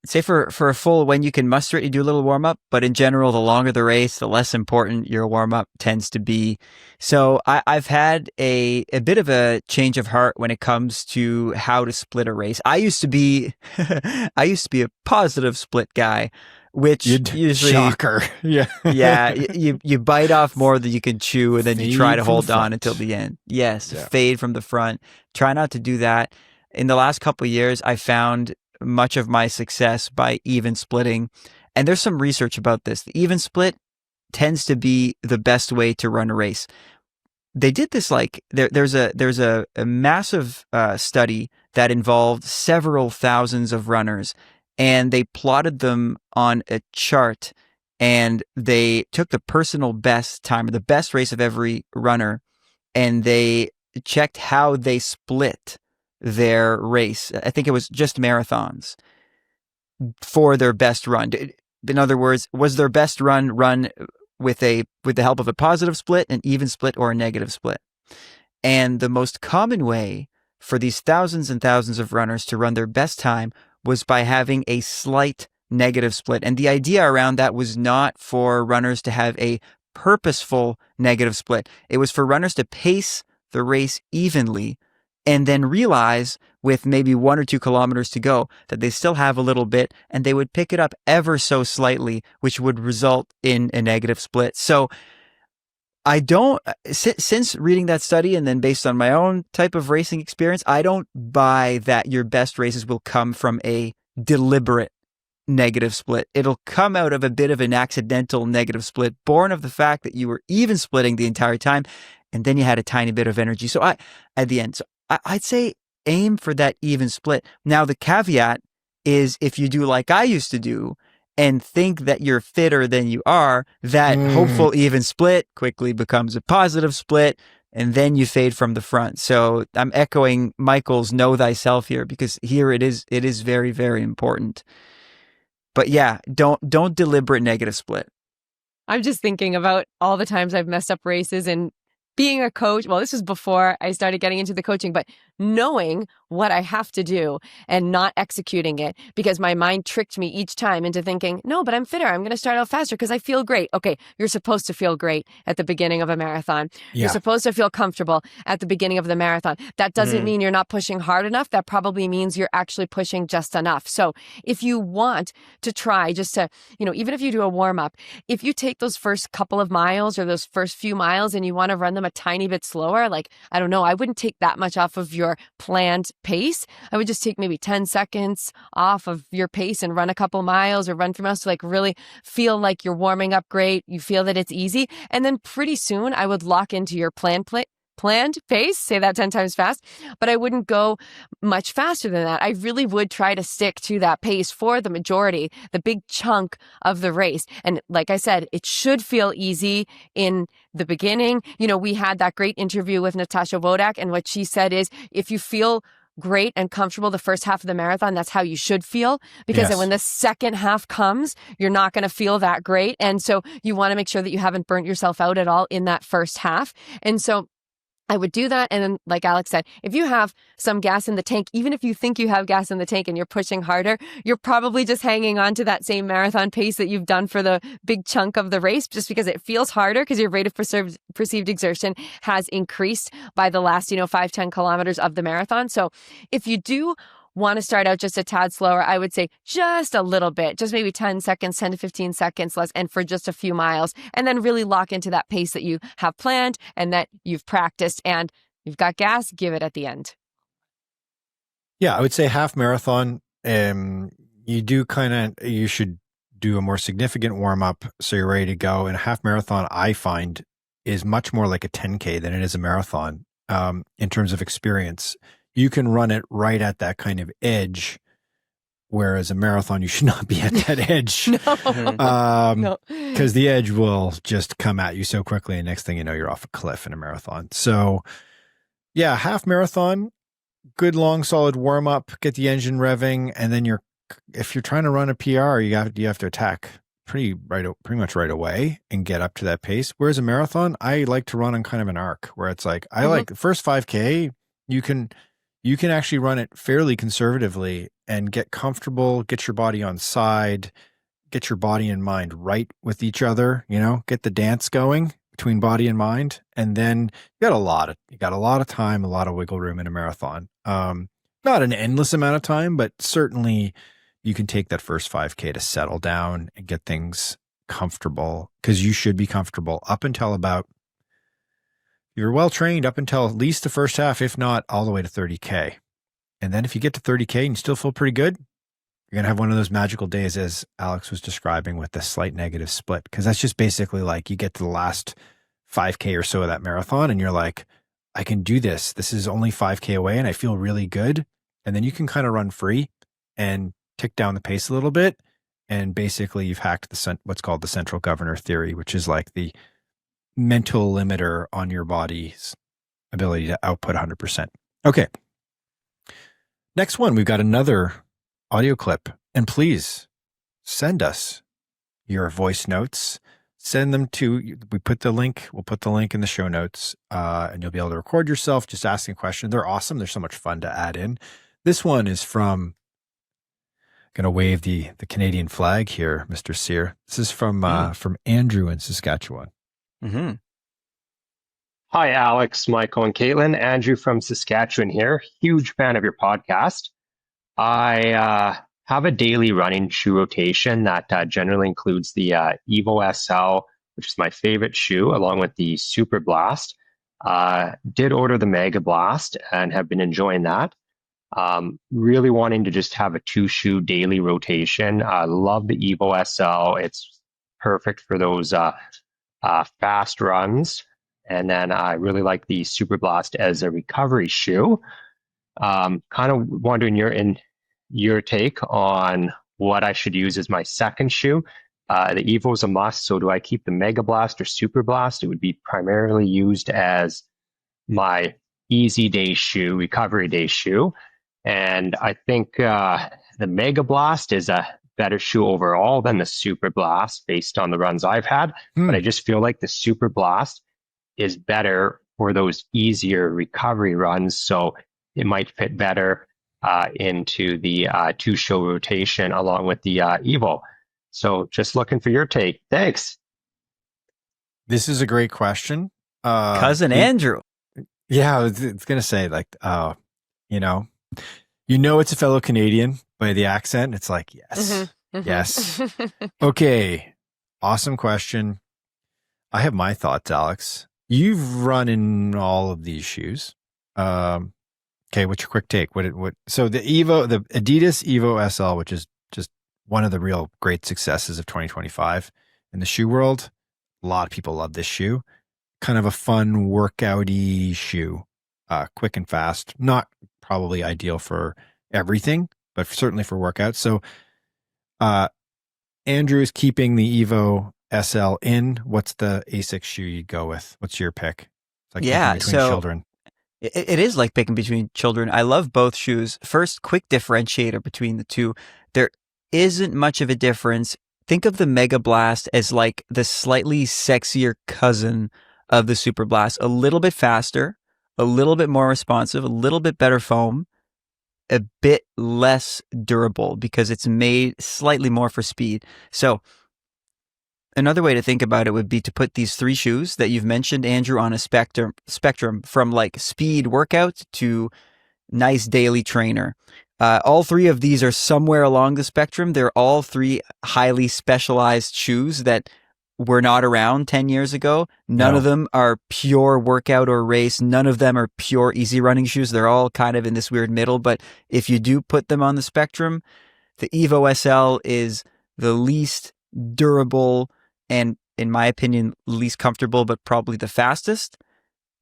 Say for a full, when you can muster it, you do a little warm up, but in general, the longer the race, the less important your warm up tends to be. So I've had a bit of a change of heart when it comes to how to split a race. I used to be a positive split guy, which usually shocker. Yeah. Yeah. You bite off more than you can chew, and then you try to hold on until the end. Yes. Yeah. Fade from the front. Try not to do that. In the last couple of years, I found much of my success by even splitting. And there's some research about this. The even split tends to be the best way to run a race. They did this there's a massive study that involved several thousands of runners, and they plotted them on a chart, and they took the personal best time, or the best race of every runner, and they checked how they split their race. I think it was just marathons for their best run. In other words, was their best run with the help of a positive split, an even split, or a negative split? And the most common way for these thousands and thousands of runners to run their best time was by having a slight negative split. And the idea around that was not for runners to have a purposeful negative split. It was for runners to pace the race evenly and then realize with maybe 1 or 2 kilometers to go that they still have a little bit, and they would pick it up ever so slightly, which would result in a negative split. So I don't, since reading that study and then based on my own type of racing experience, I don't buy that your best races will come from a deliberate negative split. It'll come out of a bit of an accidental negative split, born of the fact that you were even splitting the entire time, and then you had a tiny bit of energy. So at the end, I'd say aim for that even split. Now, the caveat is if you do like I used to do and think that you're fitter than you are, that hopeful even split quickly becomes a positive split, and then you fade from the front. So I'm echoing Michael's know thyself here, because here it is very, very important. But yeah, don't deliberate negative split. I'm just thinking about all the times I've messed up races, and being a coach, well, this was before I started getting into the coaching, but knowing what I have to do and not executing it because my mind tricked me each time into thinking, no, but I'm fitter. I'm going to start out faster because I feel great. Okay, you're supposed to feel great at the beginning of a marathon. Yeah. You're supposed to feel comfortable at the beginning of the marathon. That doesn't mean you're not pushing hard enough. That probably means you're actually pushing just enough. So if you want to try just to, even if you do a warm up, if you take those first couple of miles or those first few miles and you want to run them a tiny bit slower, I don't know, I wouldn't take that much off of your planned pace. I would just take maybe 10 seconds off of your pace and run a couple miles or run 3 miles to really feel like you're warming up great. You feel that it's easy. And then pretty soon I would lock into your planned pace, say that 10 times fast, but I wouldn't go much faster than that. I really would try to stick to that pace for the majority, the big chunk of the race. And like I said, it should feel easy in the beginning. We had that great interview with Natasha Wodak, and what she said is, if you feel great and comfortable the first half of the marathon, that's how you should feel, because then when the second half comes, you're not going to feel that great. And so you want to make sure that you haven't burnt yourself out at all in that first half. And so I would do that. And then, like Alex said, if you have some gas in the tank, even if you think you have gas in the tank and you're pushing harder, you're probably just hanging on to that same marathon pace that you've done for the big chunk of the race, just because it feels harder because your rate of perceived exertion has increased by the last, 5-10 kilometers of the marathon. So if you do want to start out just a tad slower, I would say just a little bit, just maybe 10 seconds, 10 to 15 seconds less, and for just a few miles, and then really lock into that pace that you have planned and that you've practiced, and you've got gas, give it at the end. Yeah, I would say half marathon, you should do a more significant warm up so you're ready to go. And a half marathon, I find, is much more like a 10K than it is a marathon in terms of experience. You can run it right at that kind of edge, whereas a marathon, you should not be at that edge. No. Because the edge will just come at you so quickly, and next thing you know, you're off a cliff in a marathon. So, yeah, half marathon, good long solid warm up, get the engine revving, and then if you're trying to run a PR, you have to attack pretty much right away and get up to that pace. Whereas a marathon, I like to run on kind of an arc where it's like I like the first 5K, you can actually run it fairly conservatively and get comfortable, get your body on side, get your body and mind right with each other, get the dance going between body and mind. And then you got a lot of time, a lot of wiggle room in a marathon. Not an endless amount of time, but certainly you can take that first 5K to settle down and get things comfortable, because you should be comfortable up until you're well trained up until at least the first half, if not all the way to 30K. And then if you get to 30K and you still feel pretty good, you're going to have one of those magical days, as Alex was describing, with the slight negative split. Because that's just basically like you get to the last 5K or so of that marathon and you're like, I can do this. This is only 5K away and I feel really good. And then you can kind of run free and tick down the pace a little bit. And basically you've hacked what's called the central governor theory, which is like the mental limiter on your body's ability to output 100%. Okay. Next one, we've got another audio clip. And please send us your voice notes. Send them we'll put the link in the show notes, and you'll be able to record yourself just asking a question. They're awesome. They're so much fun to add in. This one is from, going to wave the Canadian flag here, Mr. Sear. This is from Andrew in Saskatchewan. Mm-hmm. Hi, Alex, Michael, and Katelyn. Andrew from Saskatchewan here. Huge fan of your podcast. I have a daily running shoe rotation that generally includes the Evo SL, which is my favorite shoe, along with the Superblast. Did order the Megablast and have been enjoying that. Really wanting to just have a 2-shoe daily rotation. I love the Evo SL. It's perfect for those fast runs. And then I really like the Superblast as a recovery shoe. Kind of wondering your take on what I should use as my second shoe. The Evo is a must, so do I keep the Megablast or Superblast? It would be primarily used as my easy day shoe, recovery day shoe. And I think the Megablast is a better shoe overall than the Superblast based on the runs I've had. But I just feel like the Superblast is better for those easier recovery runs. So it might fit better into the 2-show rotation along with the Evo. So just looking for your take. Thanks. This is a great question. Cousin Andrew. Yeah, I was going to say, like, it's a fellow Canadian by the accent. It's like, yes, yes. Okay. Awesome question. I have my thoughts, Alex. You've run in all of these shoes. Okay, what's your quick take? So the Adidas Evo SL, which is just one of the real great successes of 2025 in the shoe world. A lot of people love this shoe. Kind of a fun workouty shoe, quick and fast. Not probably ideal for everything, but certainly for workouts. So, Andrew is keeping the Evo SL in. What's the ASICS shoe you'd go with? What's your pick? It's like between children. It is like picking between children. I love both shoes. First, quick differentiator between the two. There isn't much of a difference. Think of the Megablast as like the slightly sexier cousin of the Superblast. A little bit faster, a little bit more responsive, a little bit better foam, a bit less durable because it's made slightly more for speed. So another way to think about it would be to put these 3 shoes that you've mentioned, Andrew, on a spectrum from like speed workout to nice daily trainer. All 3 of these are somewhere along the spectrum. They're all 3 highly specialized shoes that were not around 10 years ago. None of them are pure workout or race. None of them are pure easy running shoes. They're all kind of in this weird middle. But if you do put them on the spectrum, the Evo SL is the least durable and, in my opinion, least comfortable, but probably the fastest.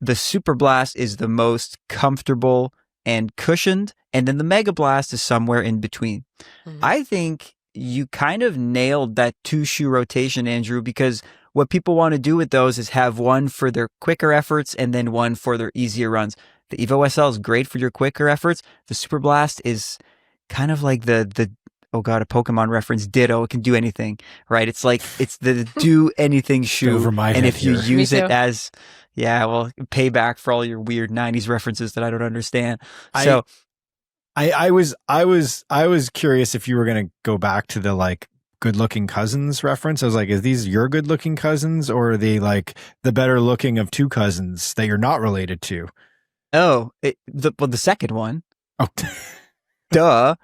The Superblast is the most comfortable and cushioned, and then the Megablast is somewhere in between. Mm-hmm. I think you kind of nailed that 2-shoe rotation, Andrew, because what people want to do with those is have one for their quicker efforts and then one for their easier runs. The Evo SL is great for your quicker efforts. The Superblast is kind of like the oh god, a Pokemon reference, Ditto. It can do anything, right? It's like, it's the do anything shoe. Over my and head if you here. use it as, yeah, well, payback for all your weird 90s references that I don't understand. So I was curious if you were going to go back to the like good looking cousins reference. I was like, is these your good looking cousins, or are they like the better looking of two cousins that you're not related to? Oh, the second one. Oh, duh.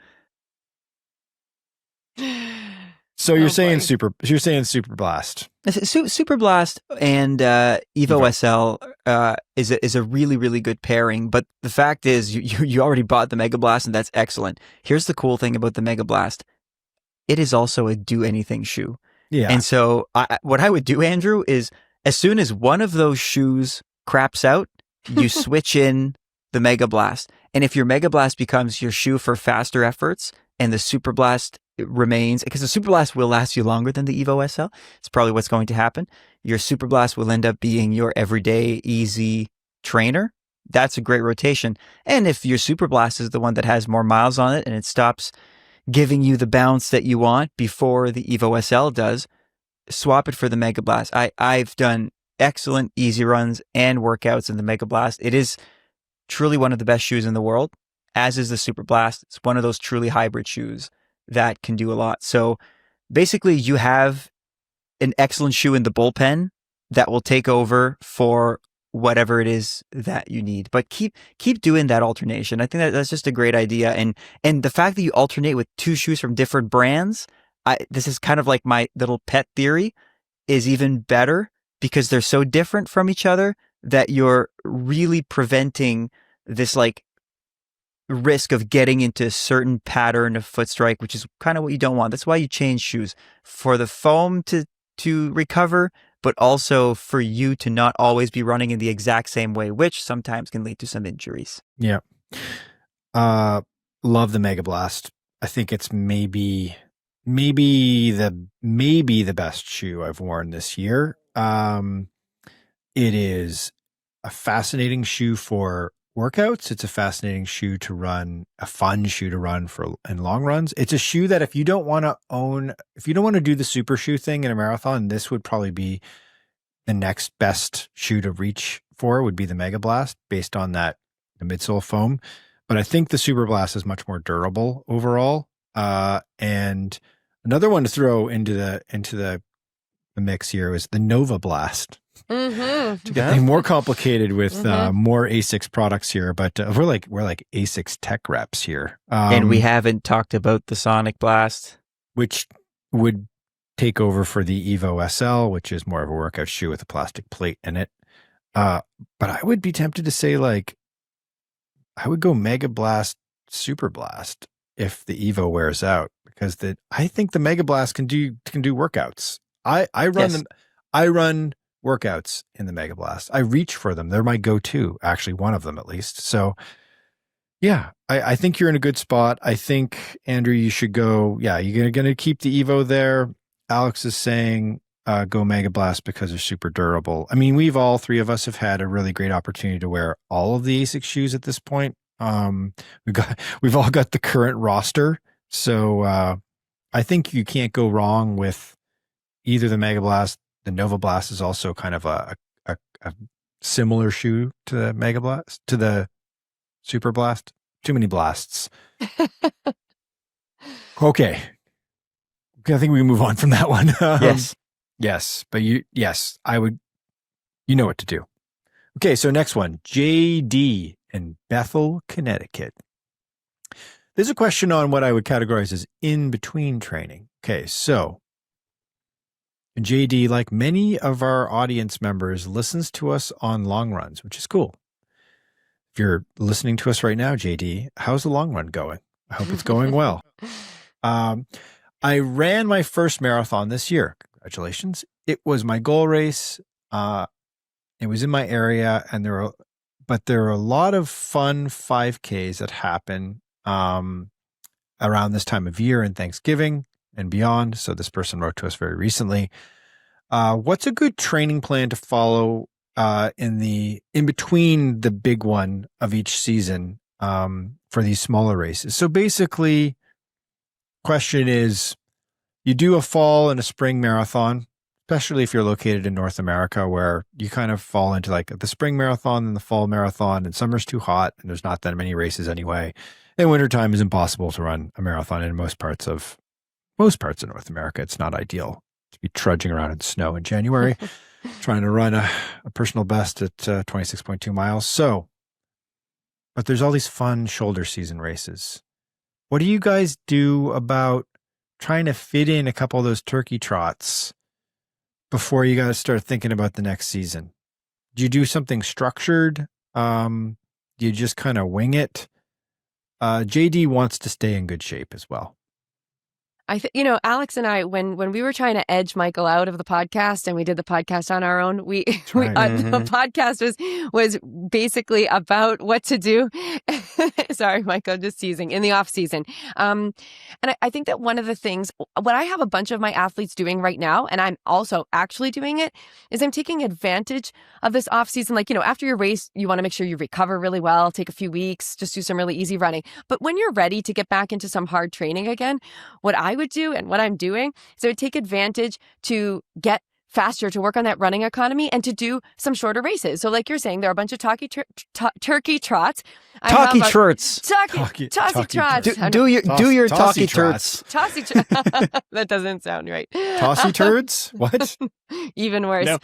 So you're saying Superblast. Superblast and Evo SL is a really, really good pairing. But the fact is, you already bought the Megablast, and that's excellent. Here's the cool thing about the Megablast: it is also a do anything shoe. Yeah. And so what I would do, Andrew, is as soon as one of those shoes craps out, you switch in the Megablast. And if your Megablast becomes your shoe for faster efforts, and the Superblast remains, because the Superblast will last you longer than the Evo SL. It's probably what's going to happen. Your Superblast will end up being your everyday easy trainer. That's a great rotation. And if your Superblast is the one that has more miles on it and it stops giving you the bounce that you want before the Evo SL does, swap it for the Megablast. I've done excellent easy runs and workouts in the Megablast. It is truly one of the best shoes in the world, as is the Superblast. It's one of those truly hybrid shoes that can do a lot. So basically, you have an excellent shoe in the bullpen that will take over for whatever it is that you need. But keep doing that alternation. I think that's just a great idea. And the fact that you alternate with two shoes from different brands, this is kind of like my little pet theory, is even better because they're so different from each other that you're really preventing this like risk of getting into a certain pattern of foot strike, which is kind of what you don't want. That's why you change shoes, for the foam to recover, but also for you to not always be running in the exact same way, which sometimes can lead to some injuries. Yeah. Love the Megablast. I think it's maybe the best shoe I've worn this year. It is a fascinating shoe for workouts. It's a fascinating shoe to run, a fun shoe to run in long runs. It's a shoe that if you don't want to do the super shoe thing in a marathon, this would probably be the next best shoe to reach for, would be the Megablast, based on the midsole foam. But I think the Superblast is much more durable overall. And another one to throw into the mix here is the Nova Blast. Mm-hmm. To get things more complicated with more ASICS products here, but we're like ASICS tech reps here, and we haven't talked about the Sonic Blast, which would take over for the Evo SL, which is more of a workout shoe with a plastic plate in it. But I would be tempted to say, like, I would go Megablast, Superblast if the Evo wears out, because I think the Megablast can do workouts. I run workouts in the Megablast. I reach for them. They're my go-to, actually, one of them at least. So yeah, I think you're in a good spot. I think, Andrew, you should go. Yeah, you're going to keep the Evo there. Alex is saying go Megablast because they're super durable. I mean, all three of us have had a really great opportunity to wear all of the ASICS shoes at this point. We've all got the current roster. So I think you can't go wrong with either the Megablast. The Nova Blast is also kind of a similar shoe to the Megablast, to the Superblast. Too many blasts. Okay. I think we can move on from that one. Yes. But I would, you know what to do. Okay. So next one, JD in Bethel, Connecticut. There's a question on what I would categorize as in-between training. Okay. So JD, like many of our audience members, listens to us on long runs, which is cool. If you're listening to us right now, JD, how's the long run going? I hope it's going well. I ran my first marathon this year. Congratulations. It was my goal race. It was in my area, and there are a lot of fun 5Ks that happen around this time of year and Thanksgiving and beyond. So this person wrote to us very recently. What's a good training plan to follow in between the big one of each season for these smaller races? So basically, question is, you do a fall and a spring marathon, especially if you're located in North America, where you kind of fall into like the spring marathon and the fall marathon, and summer's too hot and there's not that many races anyway. And wintertime is impossible to run a marathon in most parts of North America. It's not ideal to be trudging around in snow in January, trying to run a personal best at 26.2 miles. So, but there's all these fun shoulder season races. What do you guys do about trying to fit in a couple of those turkey trots before you got to start thinking about the next season? Do you do something structured? Do you just kind of wing it? JD wants to stay in good shape as well. Alex and I, when we were trying to edge Michael out of the podcast and we did the podcast on our own, the podcast was basically about what to do. Sorry, Michael, just teasing, in the off season. And I think that one of the things, what I have a bunch of my athletes doing right now, and I'm also actually doing it, is I'm taking advantage of this off season. Like, after your race, you want to make sure you recover really well, take a few weeks, just do some really easy running. But when you're ready to get back into some hard training again, what I would do and what I'm doing is I would take advantage to get faster, to work on that running economy and to do some shorter races. So like you're saying, there are a bunch of turkey trots. Talkie trots. Talkie trots. Do your talkie trots. That doesn't sound right. Tossy turds? What? Even worse. No.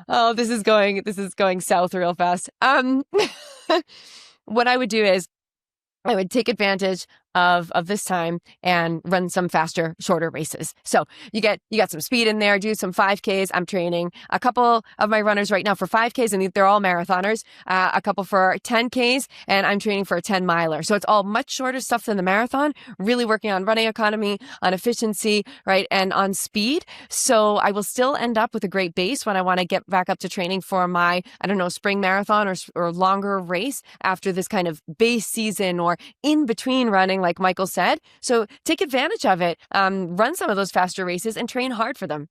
Oh, this is going south real fast. What I would do is I would take advantage of this time and run some faster, shorter races. So you got some speed in there, do some 5Ks. I'm training a couple of my runners right now for 5Ks, and they're all marathoners, a couple for 10Ks, and I'm training for a 10 miler. So it's all much shorter stuff than the marathon, really working on running economy, on efficiency, right, and on speed. So I will still end up with a great base when I want to get back up to training for my, spring marathon or longer race after this kind of base season or in between running, like Michael said. So take advantage of it. Run some of those faster races and train hard for them.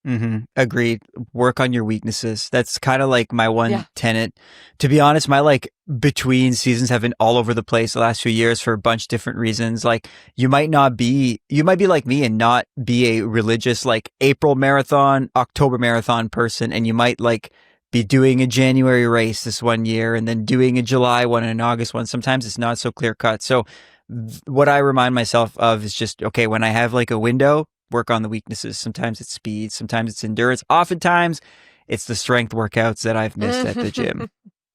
Mm-hmm. Agreed. Work on your weaknesses. That's kind of like my one tenet. To be honest, my between seasons have been all over the place the last few years for a bunch of different reasons. Like you might be like me and not be a religious April marathon, October marathon person, and you might be doing a January race this one year and then doing a July one and an August one. Sometimes it's not so clear cut. So what I remind myself of is just, okay, when I have a window, work on the weaknesses. Sometimes it's speed, sometimes it's endurance. Oftentimes it's the strength workouts that I've missed at the gym.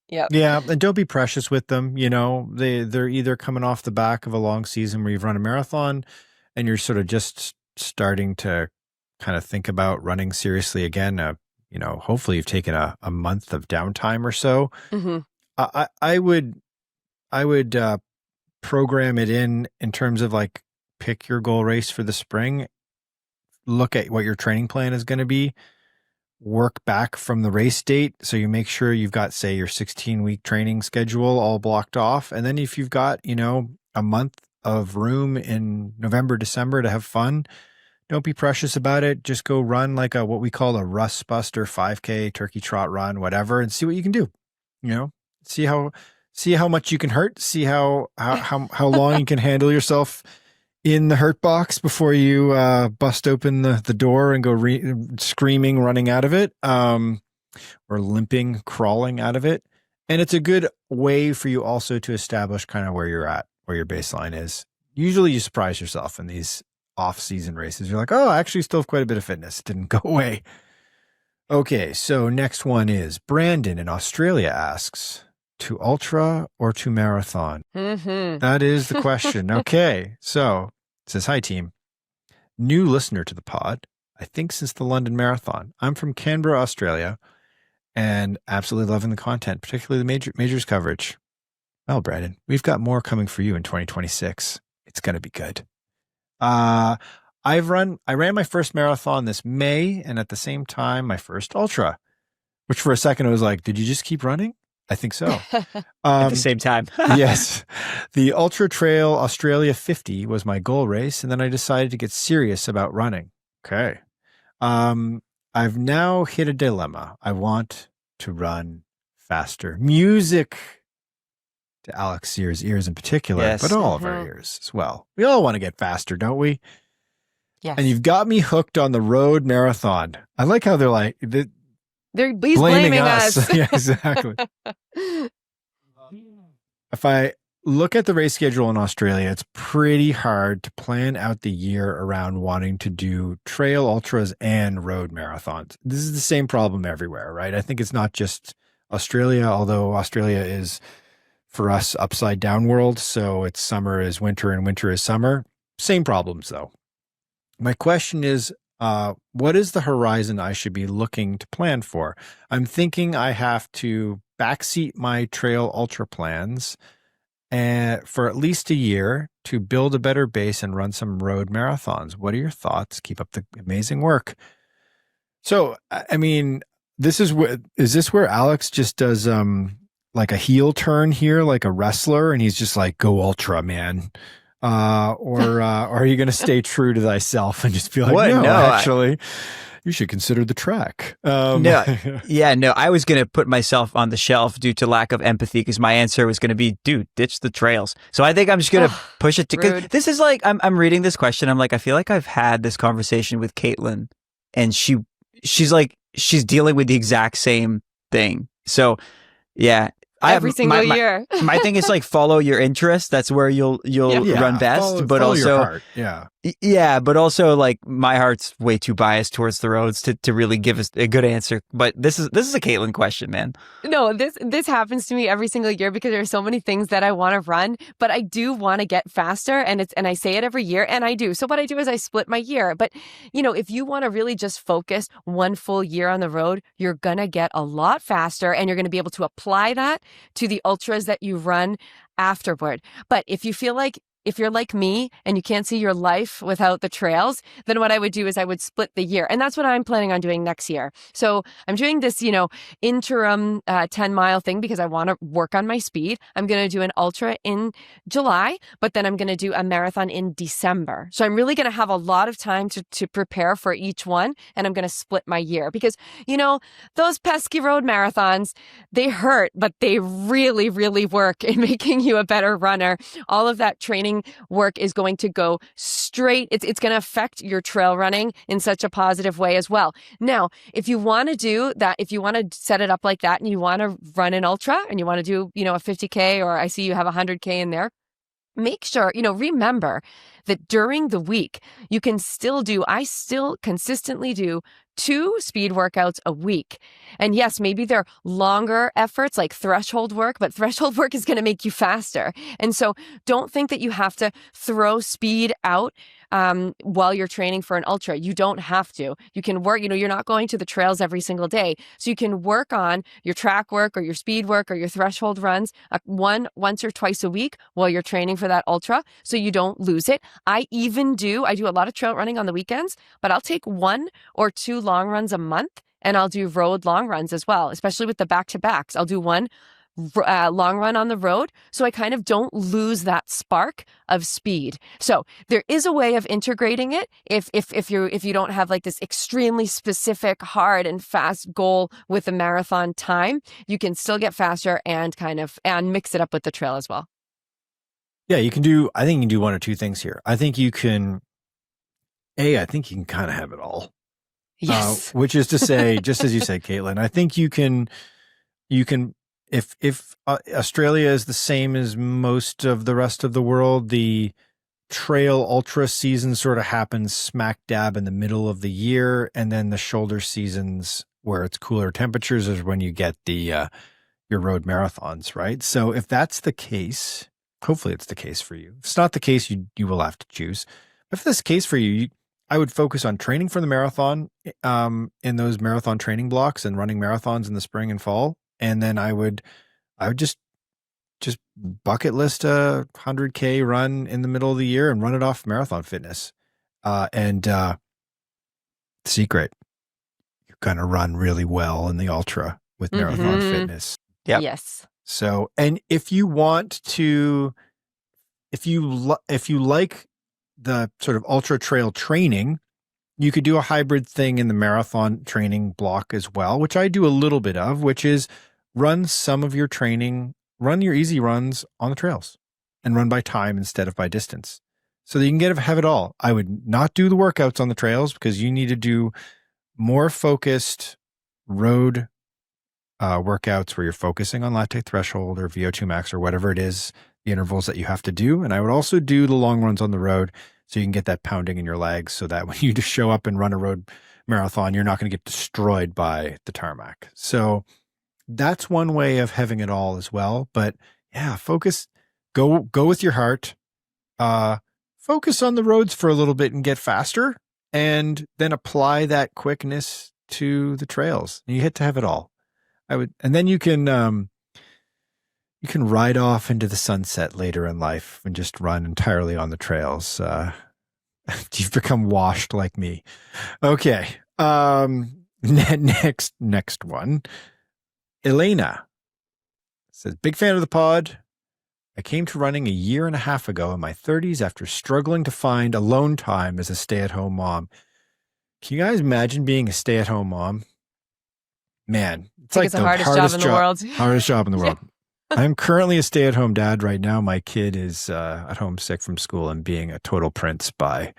Yep. Yeah. And don't be precious with them. They're either coming off the back of a long season where you've run a marathon and you're sort of just starting to kind of think about running seriously again. Hopefully you've taken a month of downtime or so. Mm-hmm. I would program it in terms of pick your goal race for the spring, look at what your training plan is going to be, work back from the race date. So you make sure you've got, say, your 16-week training schedule all blocked off. And then if you've got, a month of room in November, December to have fun, don't be precious about it. Just go run what we call a rust buster 5K, turkey trot run, whatever, and see what you can do. See how much you can hurt. See how long you can handle yourself in the hurt box before you bust open the door and go screaming, running out of it, or limping, crawling out of it. And it's a good way for you also to establish kind of where you're at, where your baseline is. Usually you surprise yourself in these off-season races. You're like, oh, I actually still have quite a bit of fitness. It didn't go away. Okay, so next one is Brandon in Australia asks, to ultra or to marathon? Mm-hmm. That is the question. Okay, so it says, hi team. New listener to the pod, I think since the London Marathon. I'm from Canberra, Australia, and absolutely loving the content, particularly the majors coverage. Well, Brandon, we've got more coming for you in 2026. It's going to be good. I I ran my first marathon this May, and at the same time, my first ultra, which for a second I was like, did you just keep running? I think so. At the same time. Yes. The Ultra Trail Australia 50 was my goal race, and then I decided to get serious about running. Okay. I've now hit a dilemma. I want to run faster. Music to Alex Sears' ears in particular, yes. but all of our ears as well. We all want to get faster, don't we? Yes. And you've got me hooked on the road marathon. I like how they're like, they're blaming us. Yeah, exactly. If I look at the race schedule in Australia, it's pretty hard to plan out the year around wanting to do trail ultras and road marathons. This is the same problem everywhere, right? I think it's not just Australia, although Australia is, for us, upside down world. So it's summer is winter and winter is summer. Same problems, though. My question is, what is the horizon I should be looking to plan for? I'm thinking I have to backseat my trail ultra plans for at least a year to build a better base and run some road marathons. What are your thoughts? Keep up the amazing work. So, I mean, is this where Alex just does like a heel turn here, like a wrestler, and he's just like, go ultra, man? Or are you going to stay true to thyself and just be like, no, actually, you should consider the track? No, I was going to put myself on the shelf due to lack of empathy because my answer was going to be, dude, ditch the trails. So I think I'm just going to push it to, because this is like, I'm reading this question. I'm like, I feel like I've had this conversation with Katelyn, and she's like, she's dealing with the exact same thing. So yeah. Every single year. My thing is like, follow your interest. That's where you'll run best. But follow also your heart. Yeah, but also like my heart's way too biased towards the roads to really give us a good answer. But this is a Katelyn question, man. No, this happens to me every single year because there are so many things that I want to run, but I do want to get faster, and I say it every year, and I do. So what I do is I split my year. But if you want to really just focus one full year on the road, you're gonna get a lot faster, and you're gonna be able to apply that to the ultras that you run afterward. But if you're like me and you can't see your life without the trails, then what I would do is I would split the year. And that's what I'm planning on doing next year. So I'm doing this, interim 10-mile thing because I want to work on my speed. I'm going to do an ultra in July, but then I'm going to do a marathon in December. So I'm really going to have a lot of time to prepare for each one. And I'm going to split my year because, those pesky road marathons, they hurt, but they really, really work in making you a better runner. All of that training work is going to go straight. It's going to affect your trail running in such a positive way as well. Now, if you want to do that, if you want to set it up like that and you want to run an ultra and you want to do, a 50K, or I see you have 100K in there, make sure, remember that during the week, I still consistently do 2 speed workouts a week. And yes, maybe they're longer efforts like threshold work, but threshold work is going to make you faster. And so don't think that you have to throw speed out while you're training for an ultra. You don't have to. You can work, you're not going to the trails every single day. So you can work on your track work or your speed work or your threshold runs once or twice a week while you're training for that ultra, so you don't lose it. I do a lot of trail running on the weekends, but I'll take 1 or 2 long runs a month, and I'll do road long runs as well, especially with the back-to-backs. I'll do 1 long run on the road, so I kind of don't lose that spark of speed. So there is a way of integrating it if you don't have like this extremely specific, hard and fast goal with a marathon time. You can still get faster and mix it up with the trail as well. Yeah, I think you can do 1 or 2 things here. I think you can kind of have it all. Yes. Which is to say, just as you said, Katelyn, I think you can, if Australia is the same as most of the rest of the world, the trail ultra season sort of happens smack dab in the middle of the year. And then the shoulder seasons where it's cooler temperatures is when you get your road marathons, right? So if that's the case, hopefully it's the case for you. If it's not the case, you will have to choose. But if that's the case for you, I would focus on training for the marathon in those marathon training blocks and running marathons in the spring and fall. And then I would just bucket list a 100K run in the middle of the year and run it off Marathon Fitness. And secret, you're going to run really well in the ultra with Marathon Fitness. Yep. Yes. So, and if you want to, if you like the sort of ultra trail training, you could do a hybrid thing in the marathon training block as well, which I do a little bit of, which is run some of your training, run your easy runs on the trails and run by time instead of by distance. So that you can have it all. I would not do the workouts on the trails because you need to do more focused road workouts where you're focusing on lactate threshold or VO2 max or whatever it is, the intervals that you have to do. And I would also do the long runs on the road so you can get that pounding in your legs so that when you just show up and run a road marathon, you're not going to get destroyed by the tarmac. So that's one way of having it all as well. But yeah, focus, go with your heart. Focus on the roads for a little bit and get faster, and then apply that quickness to the trails. You get to have it all. And then you can ride off into the sunset later in life and just run entirely on the trails. You've become washed like me. Okay. Next one. Elena says, big fan of the pod. I came to running a year and a half ago in my 30s after struggling to find alone time as a stay-at-home mom. Can you guys imagine being a stay-at-home mom? Man, it's like the hardest job in the world. Hardest job in the world. I'm currently a stay-at-home dad right now. My kid is at home sick from school and being a total prince by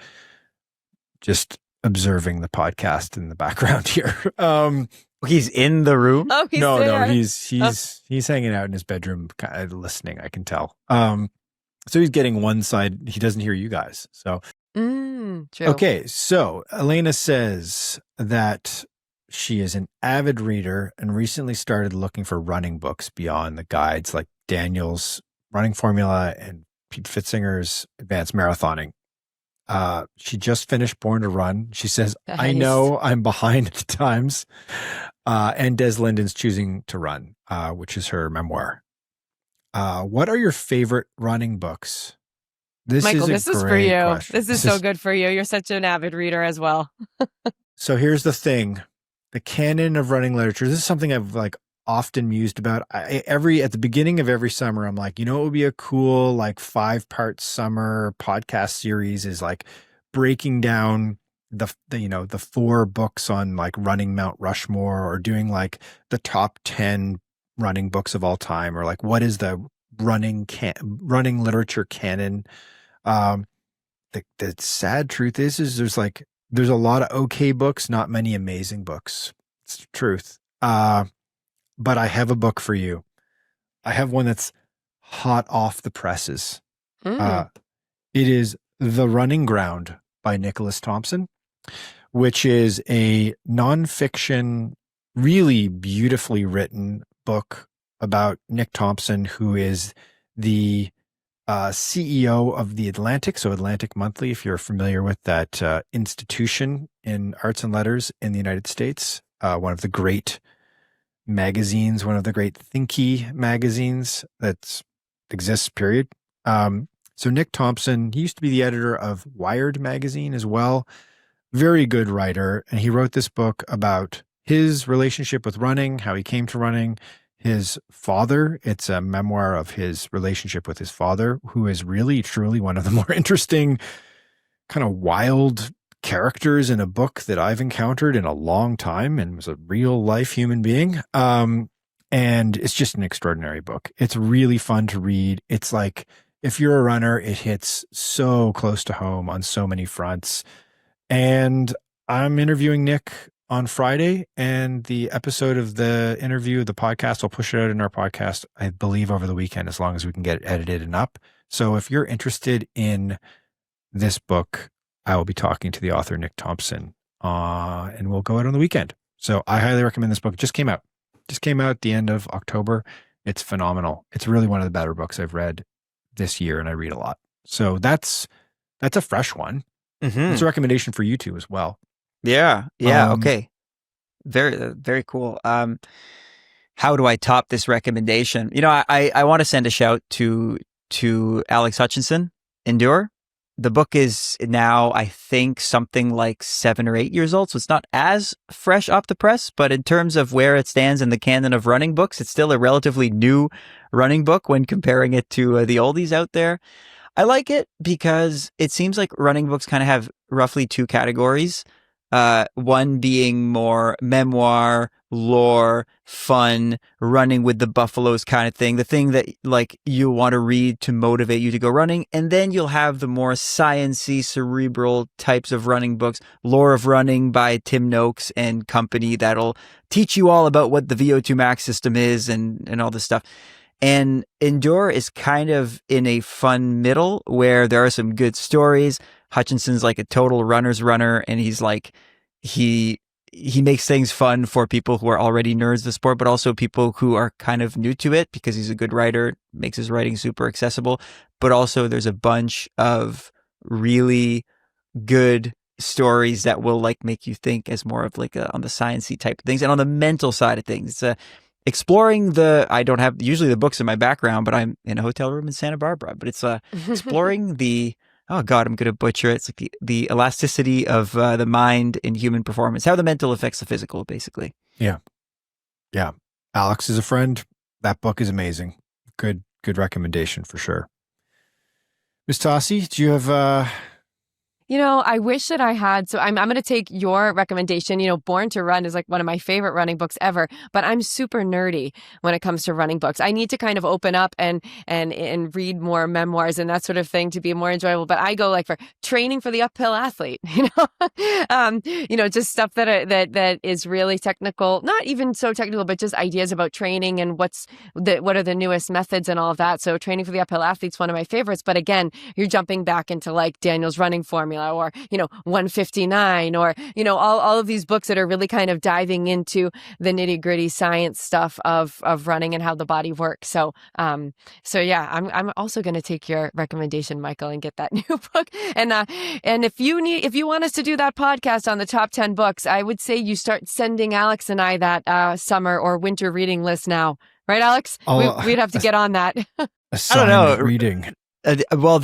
just observing the podcast in the background here. He's in the room? Oh, he's there. No, he's hanging out in his bedroom, kind of listening, I can tell. So he's getting one side. He doesn't hear you guys. So, true. Okay. So Elena says that she is an avid reader and recently started looking for running books beyond the guides like Daniel's Running Formula and Pete Fitzinger's Advanced Marathoning. She just finished Born to Run. She says, Nice. I know I'm behind at the times. And Des Linden's Choosing to Run, which is her memoir. What are your favorite running books? Michael, this is for you. Question. This is so good for you. You're such an avid reader as well. So here's the thing. The canon of running literature. This is something I've often mused about. At the beginning of every summer, I'm like, what would be a cool 5-part summer podcast series is breaking down the 4 books on running Mount Rushmore, or doing the top 10 running books of all time, or what is the running literature canon. The sad truth is there's a lot of okay books, not many amazing books. It's the truth. But I have a book for you. I have one that's hot off the presses. It is The Running Ground by Nicholas Thompson, which is a nonfiction, really beautifully written book about Nick Thompson, who is the CEO of The Atlantic. So Atlantic Monthly, if you're familiar with that institution in arts and letters in the United States, one of the great magazines, one of the great thinky magazines that exists, period. So Nick Thompson, he used to be the editor of Wired magazine as well. Very good writer. And he wrote this book about his relationship with running, how he came to running, his father. It's a memoir of his relationship with his father, who is really, truly one of the more interesting, kind of wild characters in a book that I've encountered in a long time, and was a real life human being. And it's just an extraordinary book. It's really fun to read. It's if you're a runner, it hits so close to home on so many fronts. And I'm interviewing Nick on Friday, and the episode of the interview, the podcast, I'll push it out in our podcast, I believe, over the weekend, as long as we can get it edited and up. So if you're interested in this book, I will be talking to the author, Nick Thompson, and we'll go out on the weekend. So I highly recommend this book. It just came out at the end of October. It's phenomenal. It's really one of the better books I've read this year, and I read a lot. So that's a fresh one. Mm-hmm. It's a recommendation for you two as well. Yeah. Okay. Very, very cool. How do I top this recommendation? I want to send a shout to Alex Hutchinson, Endure. The book is now, I think, something like 7 or 8 years old, so it's not as fresh off the press, but in terms of where it stands in the canon of running books, it's still a relatively new running book when comparing it to the oldies out there. I like it because it seems like running books kind of have roughly 2 categories. One being more memoir, lore, fun, running with the buffaloes kind of thing, the thing that like you want to read to motivate you to go running. And then you'll have the more sciencey, cerebral types of running books, Lore of Running by Tim Noakes and company, that'll teach you all about what the VO2 max system is and all this stuff. And Endure is kind of in a fun middle where there are some good stories. Hutchinson's like a total runner's runner, and he's like, he makes things fun for people who are already nerds of the sport, but also people who are kind of new to it because he's a good writer, makes his writing super accessible. But also there's a bunch of really good stories that will like make you think as more of like on the sciencey type of things and on the mental side of things. It's exploring I don't have usually the books in my background, but I'm in a hotel room in Santa Barbara, but it's exploring oh God, I'm going to butcher it. It's like the elasticity of the mind in human performance, how the mental affects the physical, basically. Yeah. Yeah. Alex is a friend. That book is amazing. Good recommendation for sure. Ms. Tocci, do you have I wish that I had. So I'm going to take your recommendation. Born to Run is like one of my favorite running books ever, but I'm super nerdy when it comes to running books. I need to kind of open up and read more memoirs and that sort of thing to be more enjoyable. But I go like for training for the uphill athlete, just stuff that is really technical, not even so technical, but just ideas about training and what are the newest methods and all of that. So training for the uphill athlete's one of my favorites. But again, you're jumping back into like Daniel's running formula, or 159, or all of these books that are really kind of diving into the nitty-gritty science stuff of running and how the body works. So yeah, I'm also going to take your recommendation, Michael, and get that new book. And if you want us to do that podcast on the top 10 books, I would say you start sending Alex and I that summer or winter reading list now, right, Alex? We'd have to get on that. I don't know. Reading. Well,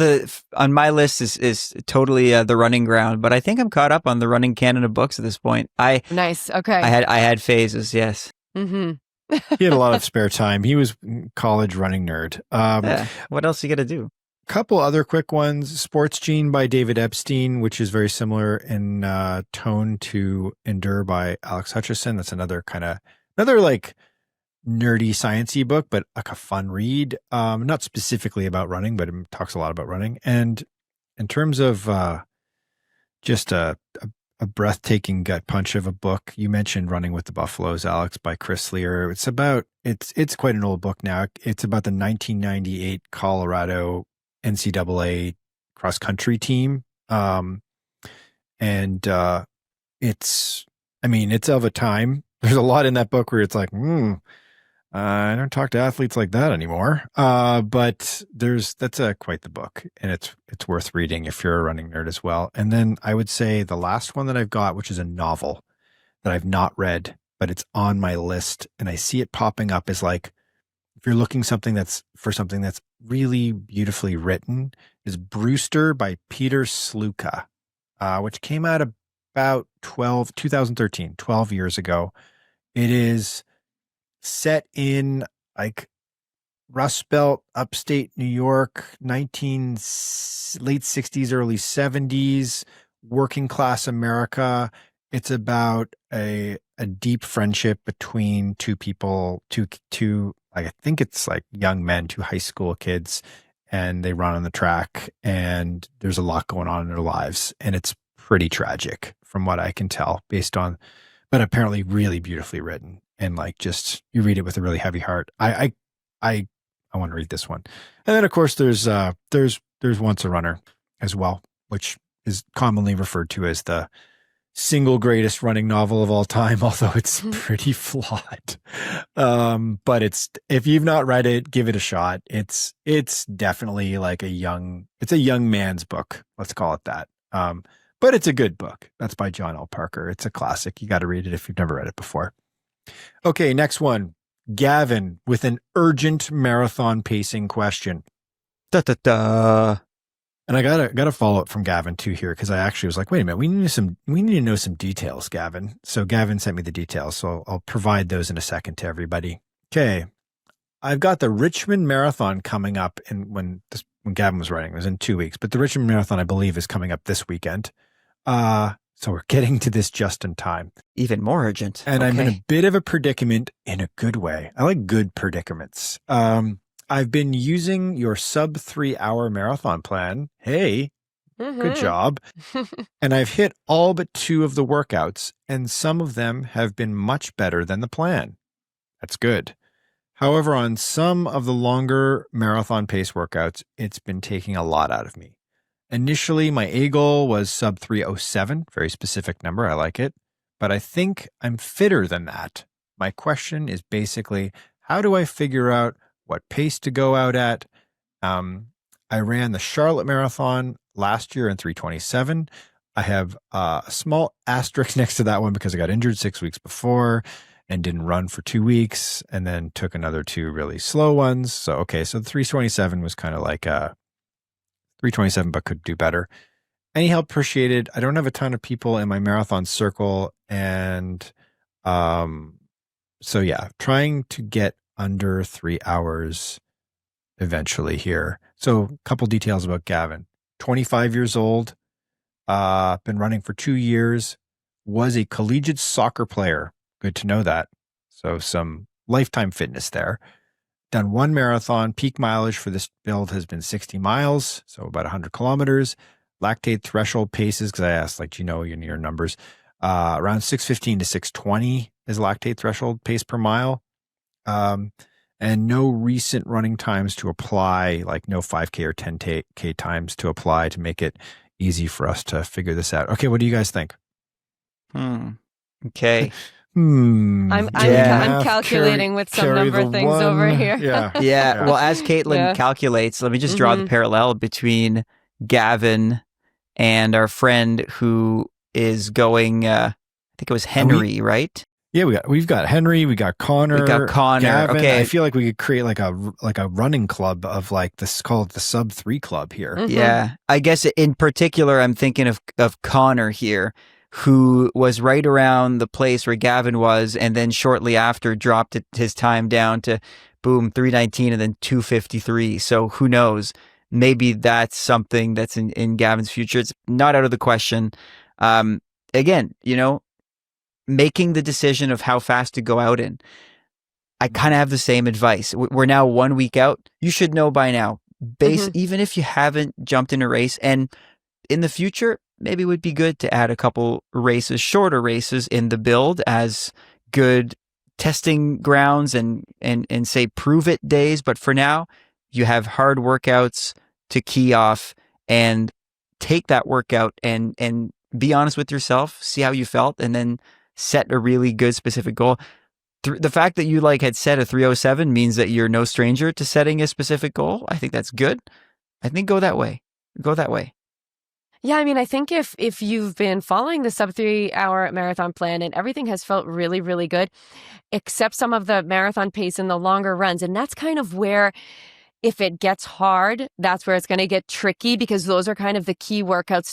on my list is totally the running ground, but I think I'm caught up on the running canon of books at this point. Nice. Okay. I had phases. Yes. Mm-hmm. He had a lot of spare time. He was college running nerd. What else you got to do? Couple other quick ones. Sports Gene by David Epstein, which is very similar in tone to Endure by Alex Hutchison. That's another like nerdy sciencey book, but like a fun read. Not specifically about running, but it talks a lot about running. And in terms of just a breathtaking gut punch of a book, you mentioned Running with the Buffaloes, Alex, by Chris Lear. It's quite an old book now. It's about the 1998 Colorado NCAA cross country team. It's of a time. There's a lot in that book where it's like, I don't talk to athletes like that anymore. But that's quite the book, and it's worth reading if you're a running nerd as well. And then I would say the last one that I've got, which is a novel that I've not read, but it's on my list, and I see it popping up, is like, if you're looking for something that's really beautifully written, is Brewster by Peter Sluka, which came out about 2013, 12 years ago. It is set in like Rust Belt, upstate New York, late 60s, early 70s, working class America. It's about a deep friendship between two people, two I think it's like young men, 2 high school kids, and they run on the track, and there's a lot going on in their lives, and it's pretty tragic from what I can tell, but apparently really beautifully written. And like, just, you read it with a really heavy heart. I want to read this one. And then of course there's Once a Runner as well, which is commonly referred to as the single greatest running novel of all time, although it's pretty flawed. But if you've not read it, give it a shot. It's definitely like a young man's book. Let's call it that. But it's a good book. That's by John L. Parker. It's a classic. You got to read it if you've never read it before. Okay, next one. Gavin with an urgent marathon pacing question. And I got a follow up from Gavin too here, because I actually was like, wait a minute, we need to know some details, Gavin. So Gavin sent me the details, so I'll provide those in a second to everybody. Okay, I've got the Richmond Marathon coming up, when Gavin was writing, it was in 2 weeks, but the Richmond Marathon, I believe, is coming up this weekend. So we're getting to this just in time. Even more urgent. And I'm in a bit of a predicament in a good way. I like good predicaments. I've been using your sub 3 hour marathon plan. Hey, good job. And I've hit all but 2 of the workouts, and some of them have been much better than the plan. That's good. However, on some of the longer marathon pace workouts, it's been taking a lot out of me. Initially, my A goal was sub 3:07, very specific number. I like it. But I think I'm fitter than that. My question is basically, how do I figure out what pace to go out at? I ran the Charlotte Marathon last year in 3:27. I have a small asterisk next to that one because I got injured 6 weeks before and didn't run for 2 weeks, and then took another 2 really slow ones. So the 3:27 was kind of like 3:27, but could do better. Any help appreciated. I don't have a ton of people in my marathon circle, and so yeah, trying to get under 3 hours eventually here. So a couple details about Gavin. 25 years old, been running for 2 years, was a collegiate soccer player. Good to know that. So some lifetime fitness there. Done 1 marathon. Peak mileage for this build has been 60 miles, so about 100 kilometers. Lactate threshold paces, because I asked, like, do you know your numbers? Around 6:15 to 6:20 is lactate threshold pace per mile. And no recent running times to apply, like no 5K or 10K times to apply to make it easy for us to figure this out. Okay, what do you guys think? Okay. I'm calculating with some number things over here. Yeah. Well, as Katelyn calculates, let me just draw the parallel between Gavin and our friend who is going. I think it was Henry, right? Yeah, we've got Henry, we got Connor, Gavin. Okay, I feel like we could create like a running club of like this, called the Sub 3 Club here. Yeah, I guess in particular, I'm thinking of Connor here, who was right around the place where Gavin was, and then shortly after dropped his time down to 3:19 and then 2:53. So who knows? Maybe that's something that's in Gavin's future. It's not out of the question. Again, making the decision of how fast to go out in, I kind of have the same advice. We're now 1 week out. You should know by now, even if you haven't jumped in a race, and in the future, maybe it would be good to add a couple races, shorter races in the build as good testing grounds and say prove it days. But for now, you have hard workouts to key off, and take that workout and be honest with yourself, see how you felt, and then set a really good specific goal. The fact that you had set a 3:07 means that you're no stranger to setting a specific goal. I think that's good. I think go that way. Yeah, I mean, I think if you've been following the sub 3 hour marathon plan and everything has felt really, really good, except some of the marathon pace and the longer runs. And that's kind of where, if it gets hard, that's where it's going to get tricky, because those are kind of the key workouts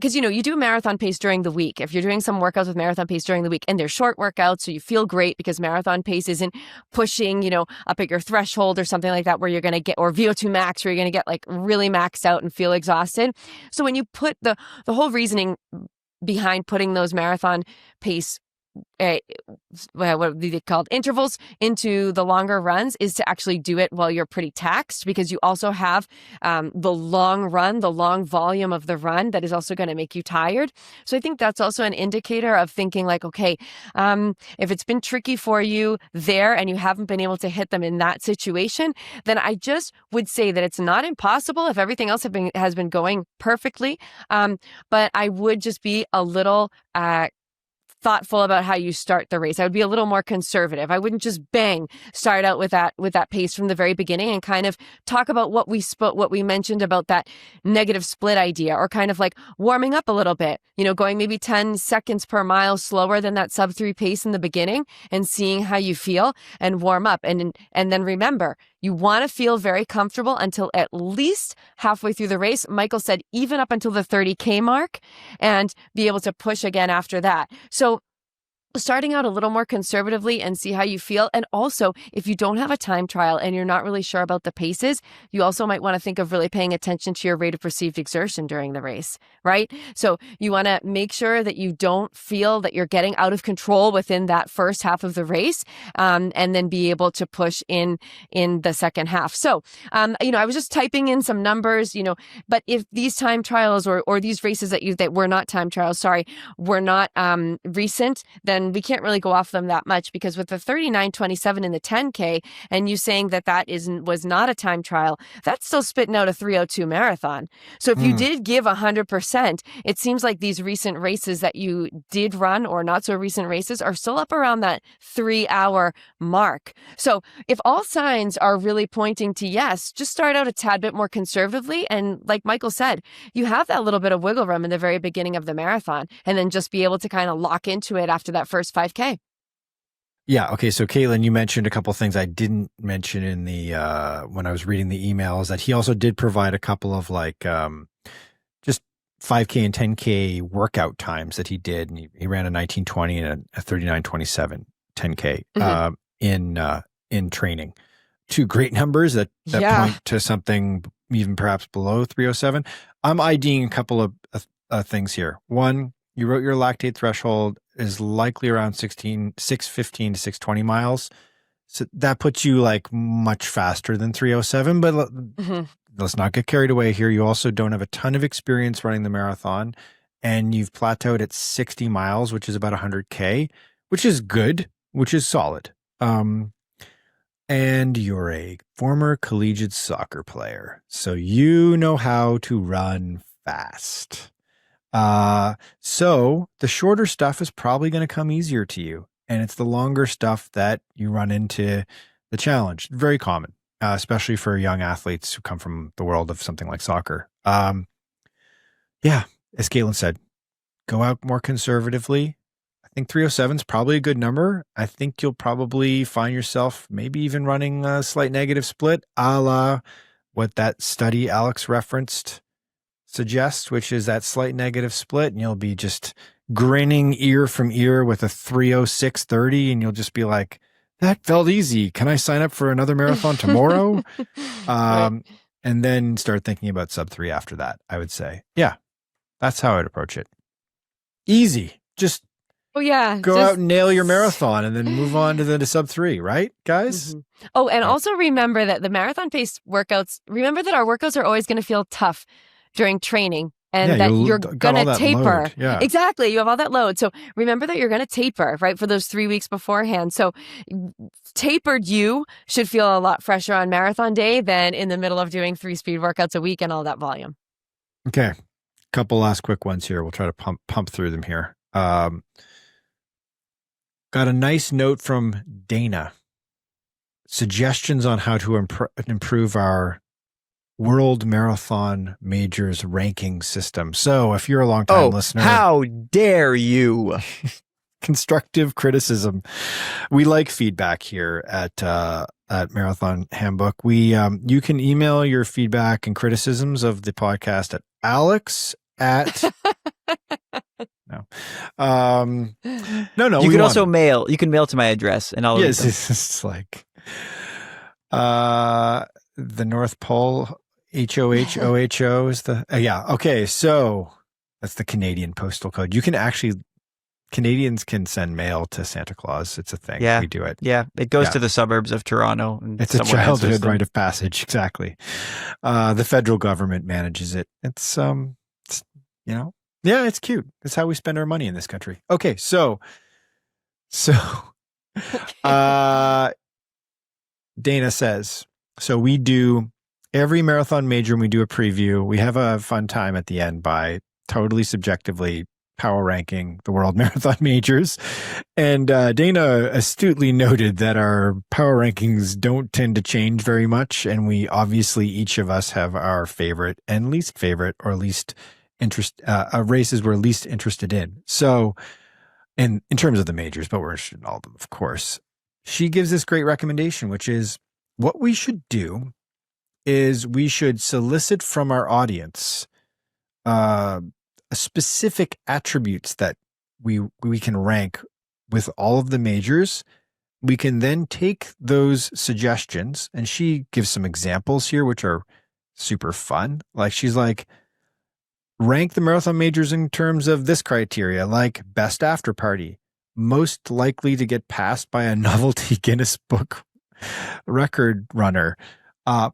because you do marathon pace during the week. If you're doing some workouts with marathon pace during the week, and they're short workouts, so you feel great because marathon pace isn't pushing, up at your threshold or something like that, where you're going to get, or VO2 max, where you're going to get really maxed out and feel exhausted. So when you put the whole reasoning behind putting those marathon pace what are they called, intervals into the longer runs, is to actually do it while you're pretty taxed, because you also have the long run, the long volume of the run that is also going to make you tired. So I think that's also an indicator of thinking okay, if it's been tricky for you there and you haven't been able to hit them in that situation, then I just would say that it's not impossible if everything else has been going perfectly. But I would just be a little thoughtful about how you start the race. I would be a little more conservative. I wouldn't just start out with that pace from the very beginning, and kind of talk about what we mentioned about that negative split idea, or kind of warming up a little bit, going maybe 10 seconds per mile slower than that sub 3 pace in the beginning, and seeing how you feel, and warm up. And then remember, you want to feel very comfortable until at least halfway through the race. Michael said even up until the 30K mark, and be able to push again after that. So starting out a little more conservatively and see how you feel. And also, if you don't have a time trial and you're not really sure about the paces, you also might want to think of really paying attention to your rate of perceived exertion during the race, right? So you want to make sure that you don't feel that you're getting out of control within that first half of the race, and then be able to push in the second half. So, I was just typing in some numbers, but if these time trials or these races that were not time trials, were not recent, then we can't really go off them that much, because with the 39:27 in the 10K and you saying that was not a time trial, that's still spitting out a 3:02 marathon. So if you did give 100%, it seems like these recent races that you did run, or not so recent races, are still up around that 3-hour mark. So if all signs are really pointing to yes, just start out a tad bit more conservatively. And like Michael said, you have that little bit of wiggle room in the very beginning of the marathon, and then just be able to kind of lock into it after that first 5K. Yeah. Okay. So Katelyn, you mentioned a couple of things I didn't mention in the when I was reading the emails, that he also did provide a couple of just 5K and 10K workout times that he did, and he ran a 19:20 and a 39:27 10K in training. Two great numbers that point to something even perhaps below 3:07. I'm IDing a couple of things here. One, you wrote your lactate threshold is likely around 615 to 620 miles. So that puts you much faster than 3:07, but let's not get carried away here. You also don't have a ton of experience running the marathon, and you've plateaued at 60 miles, which is about 100K, which is good, which is solid. And you're a former collegiate soccer player, so you know how to run fast. So the shorter stuff is probably going to come easier to you, and it's the longer stuff that you run into the challenge. Very common, especially for young athletes who come from the world of something like soccer. As Katelyn said, go out more conservatively. I think 3:07 is probably a good number. I think you'll probably find yourself maybe even running a slight negative split, a la what that study Alex referenced suggests, which is that slight negative split, and you'll be just grinning ear from ear with a 3:06:30, and you'll just be like, that felt easy. Can I sign up for another marathon tomorrow? Right. And then start thinking about sub 3 after that, I would say. Yeah, that's how I'd approach it. Easy. Just go out and nail your marathon, and then move on to the sub 3, right, guys? Mm-hmm. Oh, and also remember that the marathon pace workouts, remember that our workouts are always going to feel tough during training, and that you're going to taper. Yeah. Exactly. You have all that load. So remember that you're going to taper, right, for those 3 weeks beforehand. So tapered you should feel a lot fresher on marathon day than in the middle of doing 3 speed workouts a week and all that volume. Okay. Couple last quick ones here. We'll try to pump through them here. Got a nice note from Dana. Suggestions on how to improve our World Marathon Majors ranking system. So if you're a long-time listener... how dare you? Constructive criticism. We like feedback here at Marathon Handbook. You can email your feedback and criticisms of the podcast at Alex at... No. No. You can also mail. You can mail to my address, and I'll... Yes, it's like... the North Pole... HOHOHO is the okay, so that's the Canadian postal code. You can actually, Canadians can send mail to Santa Claus. It's a thing. We do it. It goes to the suburbs of Toronto, and it's a childhood rite of passage. Exactly. The federal government manages it. It's it's cute. It's how we spend our money in this country. Okay, so Dana says, so we do every marathon major, and we do a preview. We have a fun time at the end by totally subjectively power ranking the world marathon majors. And Dana astutely noted that our power rankings don't tend to change very much. And we obviously, each of us have our favorite and least favorite, or least races we're least interested in. So in terms of the majors, but we're interested in all of them, of course. She gives this great recommendation, which is what we should do is we should solicit from our audience specific attributes that we can rank with all of the majors. We can then take those suggestions, and she gives some examples here, which are super fun. Like she's like, rank the marathon majors in terms of this criteria, like best after party, most likely to get passed by a novelty Guinness Book record runner,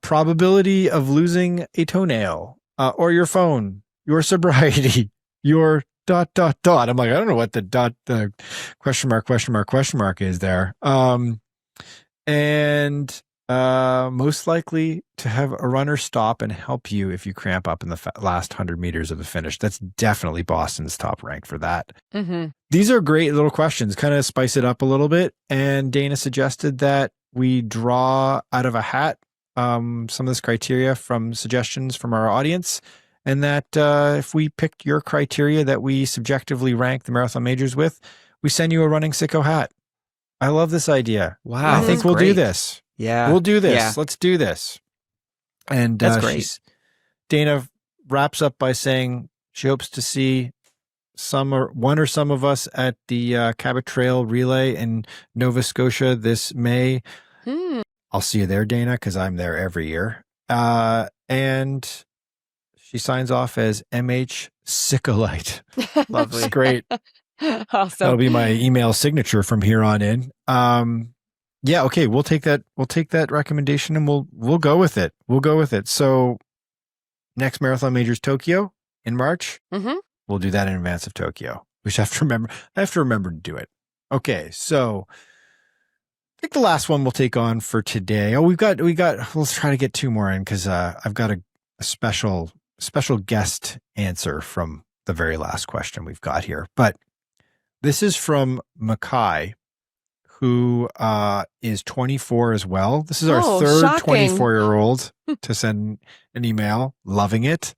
probability of losing a toenail, or your phone, your sobriety, your ... I'm like, I don't know what the question mark is there. And most likely to have a runner stop and help you if you cramp up in the last 100 meters of the finish. That's definitely Boston's top rank for that. Mm-hmm. These are great little questions, kind of spice it up a little bit. And Dana suggested that we draw out of a hat some of this criteria from suggestions from our audience. And that if we picked your criteria that we subjectively rank the marathon majors with, we send you a Running Sicko hat. I love this idea. Wow. I think we'll do this. Yeah. We'll do this. Yeah. Let's do this. And that's great. Dana wraps up by saying she hopes to see one or some of us at the Cabot Trail Relay in Nova Scotia this May. I'll see you there, Dana, because I'm there every year. And she signs off as MH Sickolite. Lovely. That's great. Awesome. That'll be my email signature from here on in. Yeah, okay, we'll take that recommendation and we'll go with it. We'll go with it. So next Marathon Majors Tokyo in March. Mm-hmm. We'll do that in advance of Tokyo. We should have to remember. I have to remember to do it. Okay, so I think the last one we'll take on for today. Oh, we got. Let's try to get two more in because I've got a special guest answer from the very last question we've got here. But this is from Mackay, who is 24 as well. This is our third 24-year-old to send an email. Loving it.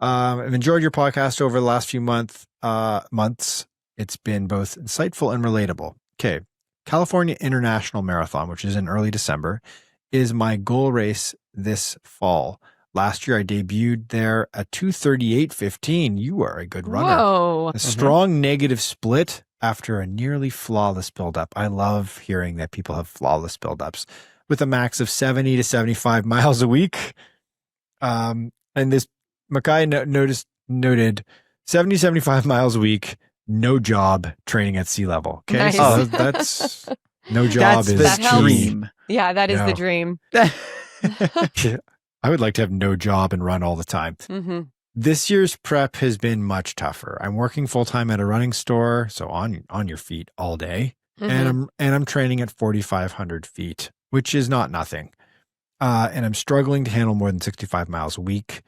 I've enjoyed your podcast over the last few months. It's been both insightful and relatable. Okay. California International Marathon, which is in early December, is my goal race this fall. Last year, I debuted there at 2:38:15. You are a good runner. Whoa. A strong negative split after a nearly flawless buildup. I love hearing that people have flawless buildups with a max of 70 to 75 miles a week. And this Mackay noted 70, 75 miles a week, no job, training at sea level. Okay. Nice. So that's no job is the dream. Yeah, that is the dream. I would like to have no job and run all the time. Mm-hmm. This year's prep has been much tougher. I'm working full-time at a running store, so on your feet all day. Mm-hmm. And I'm training at 4,500 feet, which is not nothing. And I'm struggling to handle more than 65 miles a week.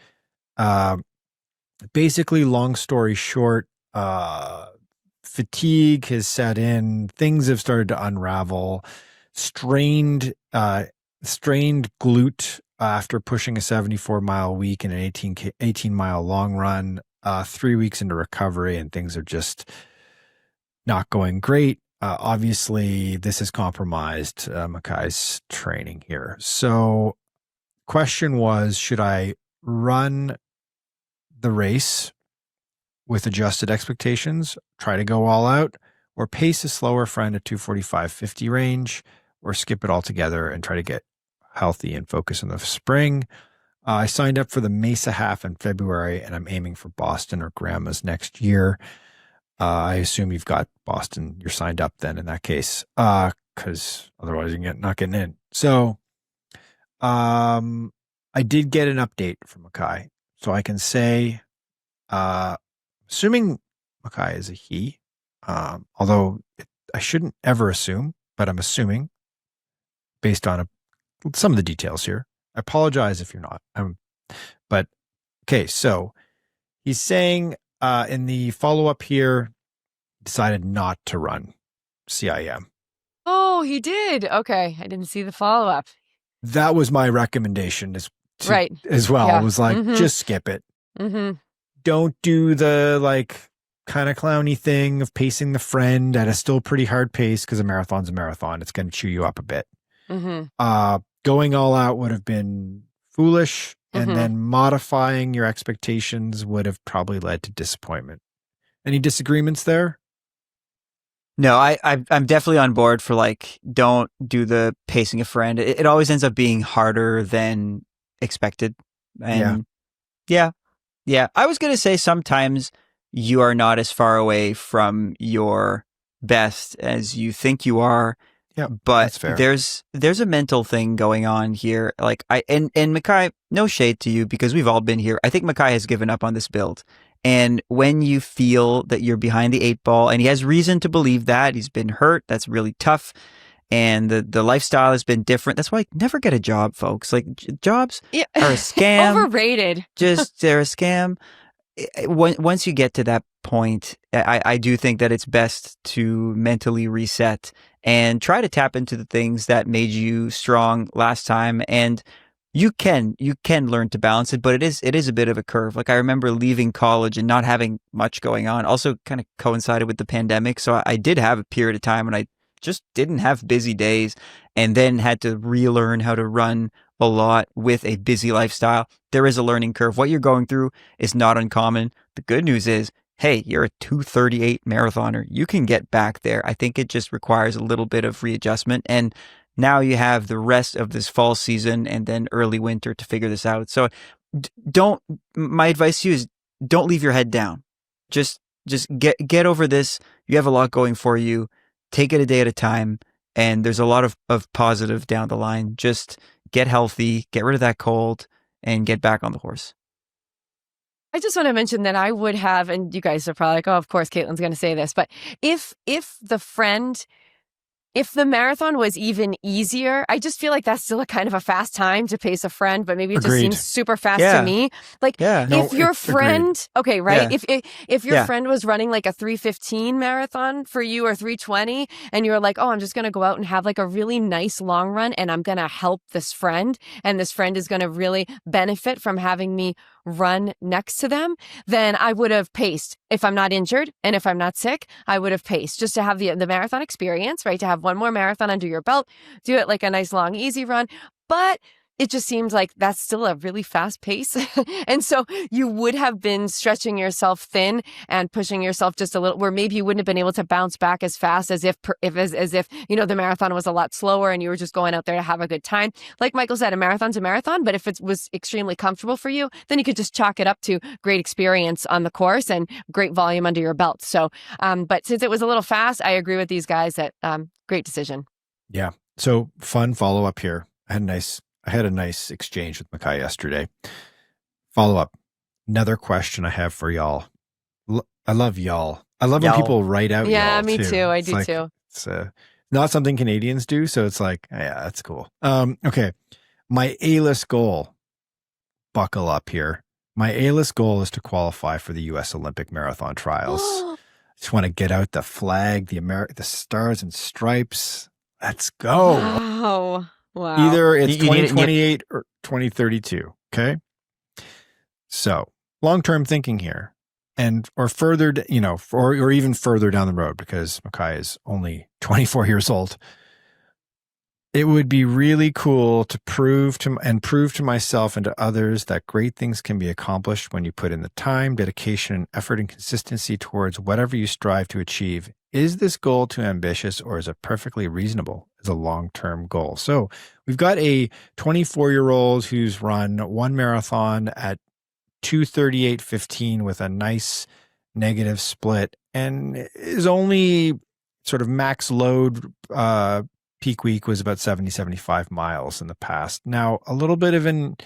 Basically, long story short, fatigue has set in. Things have started to unravel. Strained glute after pushing a 74-mile week and an 18-mile long run, 3 weeks into recovery, and things are just not going great. Obviously, this has compromised Mackay's training here. So question was, should I run the race with adjusted expectations, try to go all out, or pace a slower friend at 2:45:50 range, or skip it altogether and try to get healthy and focus in the spring? I signed up for the Mesa Half in February, and I'm aiming for Boston or Grandma's next year. I assume you've got Boston. You're signed up then in that case, because otherwise you're not getting in. So I did get an update from Mackay. So I can say, assuming Mackay is a he, although I shouldn't ever assume, but I'm assuming based on some of the details here. I apologize if you're not. But okay, so he's saying in the follow-up here, decided not to run CIM. Oh, he did. Okay. I didn't see the follow-up. That was my recommendation as well. Yeah. It was like, just skip it. Mm-hmm. Don't do the kind of clowny thing of pacing the friend at a still pretty hard pace, because a marathon's a marathon. It's going to chew you up a bit. Mm-hmm. going all out would have been foolish, and then modifying your expectations would have probably led to disappointment. Any disagreements there? No, I'm definitely on board for like, don't do the pacing a friend. It always ends up being harder than expected. And yeah. I was going to say sometimes you are not as far away from your best as you think you are. Yeah, but that's fair. There's a mental thing going on here. Like and Mackay, no shade to you because we've all been here. I think Mackay has given up on this build. And when you feel that you're behind the 8 ball, and he has reason to believe that, he's been hurt, that's really tough. And the lifestyle has been different. That's why never get a job, folks. Like jobs are a scam. Overrated. They're a scam. Once you get to that point, I do think that it's best to mentally reset and try to tap into the things that made you strong last time. And you can learn to balance it, but it is a bit of a curve. Like I remember leaving college and not having much going on. Also kind of coincided with the pandemic. So I did have a period of time when I just didn't have busy days and then had to relearn how to run a lot with a busy lifestyle. There is a learning curve. What you're going through is not uncommon. The good news is, hey, you're a 2:38 marathoner. You can get back there. I think it just requires a little bit of readjustment. And now you have the rest of this fall season and then early winter to figure this out. So my advice to you is don't leave your head down. Just get over this. You have a lot going for you. Take it a day at a time. And there's a lot of positive down the line. Just get healthy, get rid of that cold, and get back on the horse. I just want to mention that I would have, and you guys are probably like, oh, of course, Katelyn's going to say this, but if the marathon was even easier, I just feel like that's still a kind of a fast time to pace a friend, but maybe it just seems super fast to me. Like if your friend, okay, right? Yeah. If your friend was running like a 3:15 marathon for you or 3:20, and you were like, oh, I'm just going to go out and have like a really nice long run and I'm going to help this friend and this friend is going to really benefit from having me run next to them, then I would have paced. If I'm not injured and if I'm not sick, I would have paced just to have the marathon experience, right? To have one more marathon under your belt, do it like a nice long easy run. But it just seems like that's still a really fast pace. And so you would have been stretching yourself thin and pushing yourself just a little, where maybe you wouldn't have been able to bounce back as fast as if the marathon was a lot slower and you were just going out there to have a good time. Like Michael said, a marathon's a marathon, but if it was extremely comfortable for you, then you could just chalk it up to great experience on the course and great volume under your belt. So, but since it was a little fast, I agree with these guys that great decision. Yeah. So fun follow up here. I had a nice exchange with Mackay yesterday. Follow up. Another question I have for y'all. I love y'all. I love when people write out y'all. Yeah, me too. I do too. It's not something Canadians do, so it's like, yeah, that's cool. Okay. My A-list goal, buckle up here. My A-list goal is to qualify for the U.S. Olympic Marathon Trials. Just want to get out the flag, the stars and stripes. Let's go. Wow. Either it's 2028 or 2032. Okay. So long-term thinking here or further, or even further down the road, because Mackay is only 24 years old. It would be really cool to prove to myself and to others that great things can be accomplished when you put in the time, dedication, effort, and consistency towards whatever you strive to achieve. Is this goal too ambitious, or is it perfectly reasonable as a long-term goal? So we've got a 24-year-old who's run one marathon at 2:38:15 with a nice negative split, and his only sort of max load peak week was about 75 miles in the past. Now, a little bit of an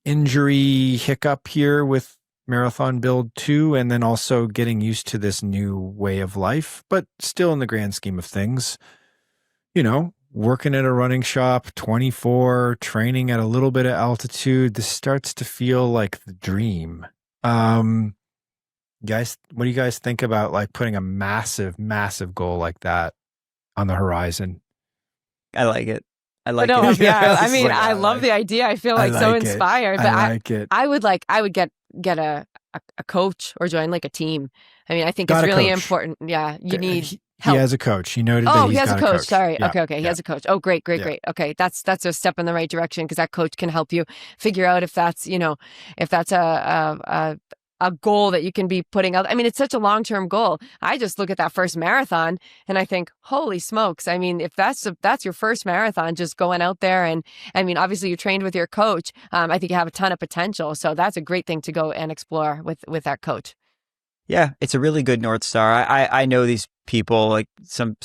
injury hiccup here with Marathon Build 2, and then also getting used to this new way of life, but still in the grand scheme of things, working at a running shop, 24, training at a little bit of altitude, this starts to feel like the dream. Guys, what do you guys think about like putting a massive, massive goal like that on the horizon? I like it. I love the idea. I feel like so inspired. But I like it. I would get a coach or join like a team. I mean, I think it's really important. Yeah, you need. help? He has a coach. He noted that he has a coach. Sorry. Yeah. Okay. He has a coach. Oh, great. Okay. That's a step in the right direction, because that coach can help you figure out if that's, if that's a goal that you can be putting out. I mean, it's such a long-term goal. I just look at that first marathon and I think, holy smokes. I mean, if that's your first marathon, just going out there, and I mean, obviously you trained with your coach. I think you have a ton of potential. So that's a great thing to go and explore with that coach. Yeah, it's a really good North Star. I know these people, like some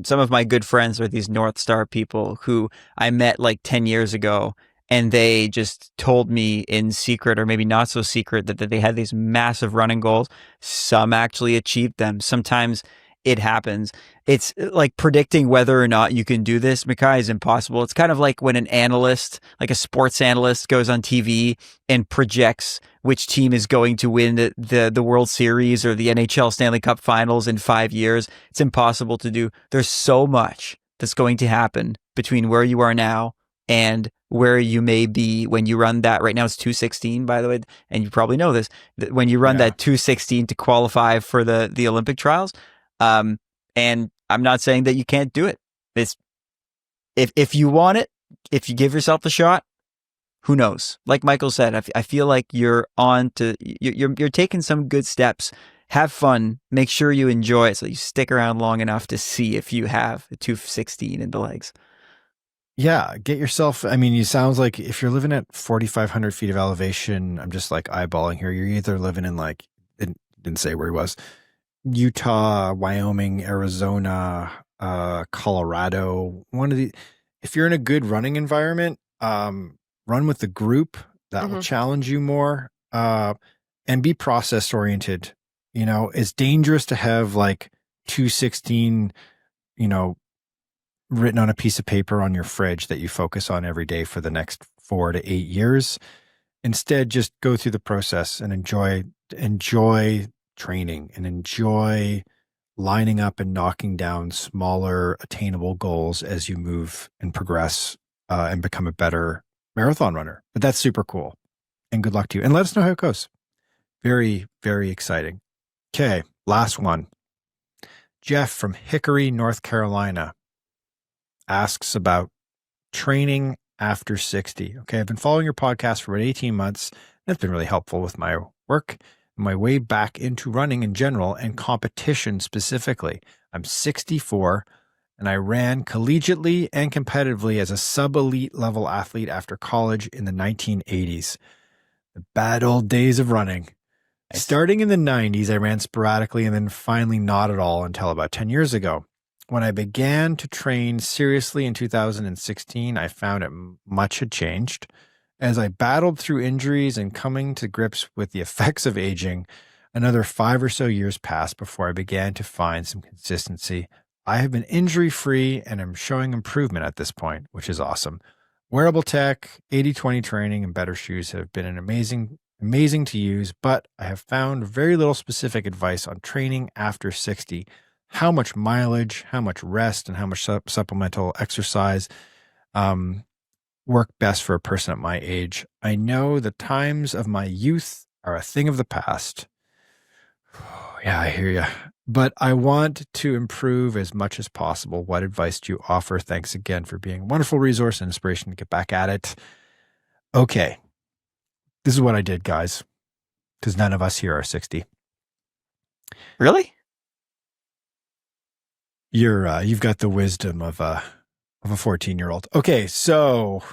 of my good friends are these North Star people who I met like 10 years ago, and they just told me in secret, or maybe not so secret, that they had these massive running goals. Some actually achieved them. Sometimes it happens. It's like predicting whether or not you can do this, Mikhail, is impossible. It's kind of like when an analyst, like a sports analyst, goes on TV and projects which team is going to win the World Series or the NHL Stanley Cup Finals in 5 years. It's impossible to do. There's so much that's going to happen between where you are now and where you may be when you run that. Right now it's 2:16, by the way, and you probably know this, that when you run that 2:16 to qualify for the Olympic trials. And I'm not saying that you can't do it. It's if you want it, if you give yourself the shot, who knows? Like Michael said, I feel like you're taking some good steps. Have fun. Make sure you enjoy it, so you stick around long enough to see if you have a 2:16 in the legs. Yeah, get yourself. I mean, it sounds like if you're living at 4,500 feet of elevation, I'm just like eyeballing here. You're either living in like, it didn't say where he was, Utah, Wyoming, Arizona, Colorado. If you're in a good running environment, run with the group that will challenge you more, and be process oriented. It's dangerous to have like 2:16, written on a piece of paper on your fridge that you focus on every day for the next 4 to 8 years. Instead, just go through the process and enjoy training and enjoy lining up and knocking down smaller attainable goals as you move and progress and become a better marathon runner. But that's super cool, and good luck to you. And let us know how it goes. Very, very exciting. Okay. Last one. Jeff from Hickory, North Carolina asks about training after 60. Okay. I've been following your podcast for about 18 months. That's been really helpful with my work, my way back into running in general and competition specifically. I'm 64 and I ran collegiately and competitively as a sub-elite level athlete after college in the 1980s. The bad old days of running. Starting in the 90s, I ran sporadically and then finally not at all until about 10 years ago. When I began to train seriously in 2016, I found much had changed. As I battled through injuries and coming to grips with the effects of aging, another 5 or so years passed before I began to find some consistency. I have been injury-free and am showing improvement at this point, which is awesome. Wearable tech, 80-20 training, and better shoes have been an amazing to use, but I have found very little specific advice on training after 60. How much mileage, how much rest, and how much supplemental exercise work best for a person at my age. I know the times of my youth are a thing of the past. Yeah, I hear you. But I want to improve as much as possible. What advice do you offer? Thanks again for being a wonderful resource and inspiration to get back at it. Okay. This is what I did, guys, because none of us here are 60. Really? You've got the wisdom of a 14-year-old. Okay, so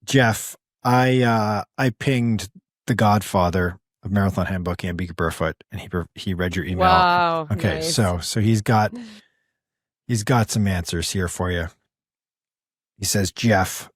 Jeff, I pinged the godfather of Marathon Handbook, Amby Burfoot, and he read your email. Wow. Okay, Nice. so he's got some answers here for you. He says, Jeff,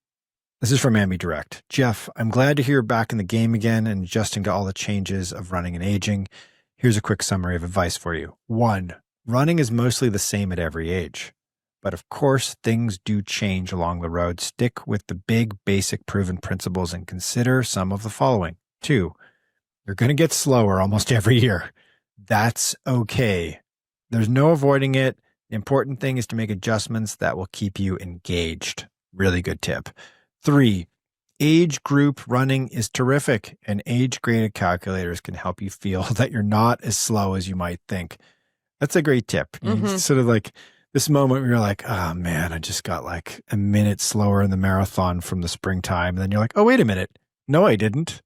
this is from Amby Direct. Jeff, I'm glad to hear you're back in the game again and adjusting to all the changes of running and aging. Here's a quick summary of advice for you. 1, running is mostly the same at every age. But of course, things do change along the road. Stick with the big, basic, proven principles and consider some of the following. 2, you're going to get slower almost every year. That's okay. There's no avoiding it. The important thing is to make adjustments that will keep you engaged. Really good tip. 3, age group running is terrific, and age-graded calculators can help you feel that you're not as slow as you might think. That's a great tip. Sort of like this moment where you're like, oh man, I just got like a minute slower in the marathon from the springtime. And then you're like, oh, wait a minute. No, I didn't.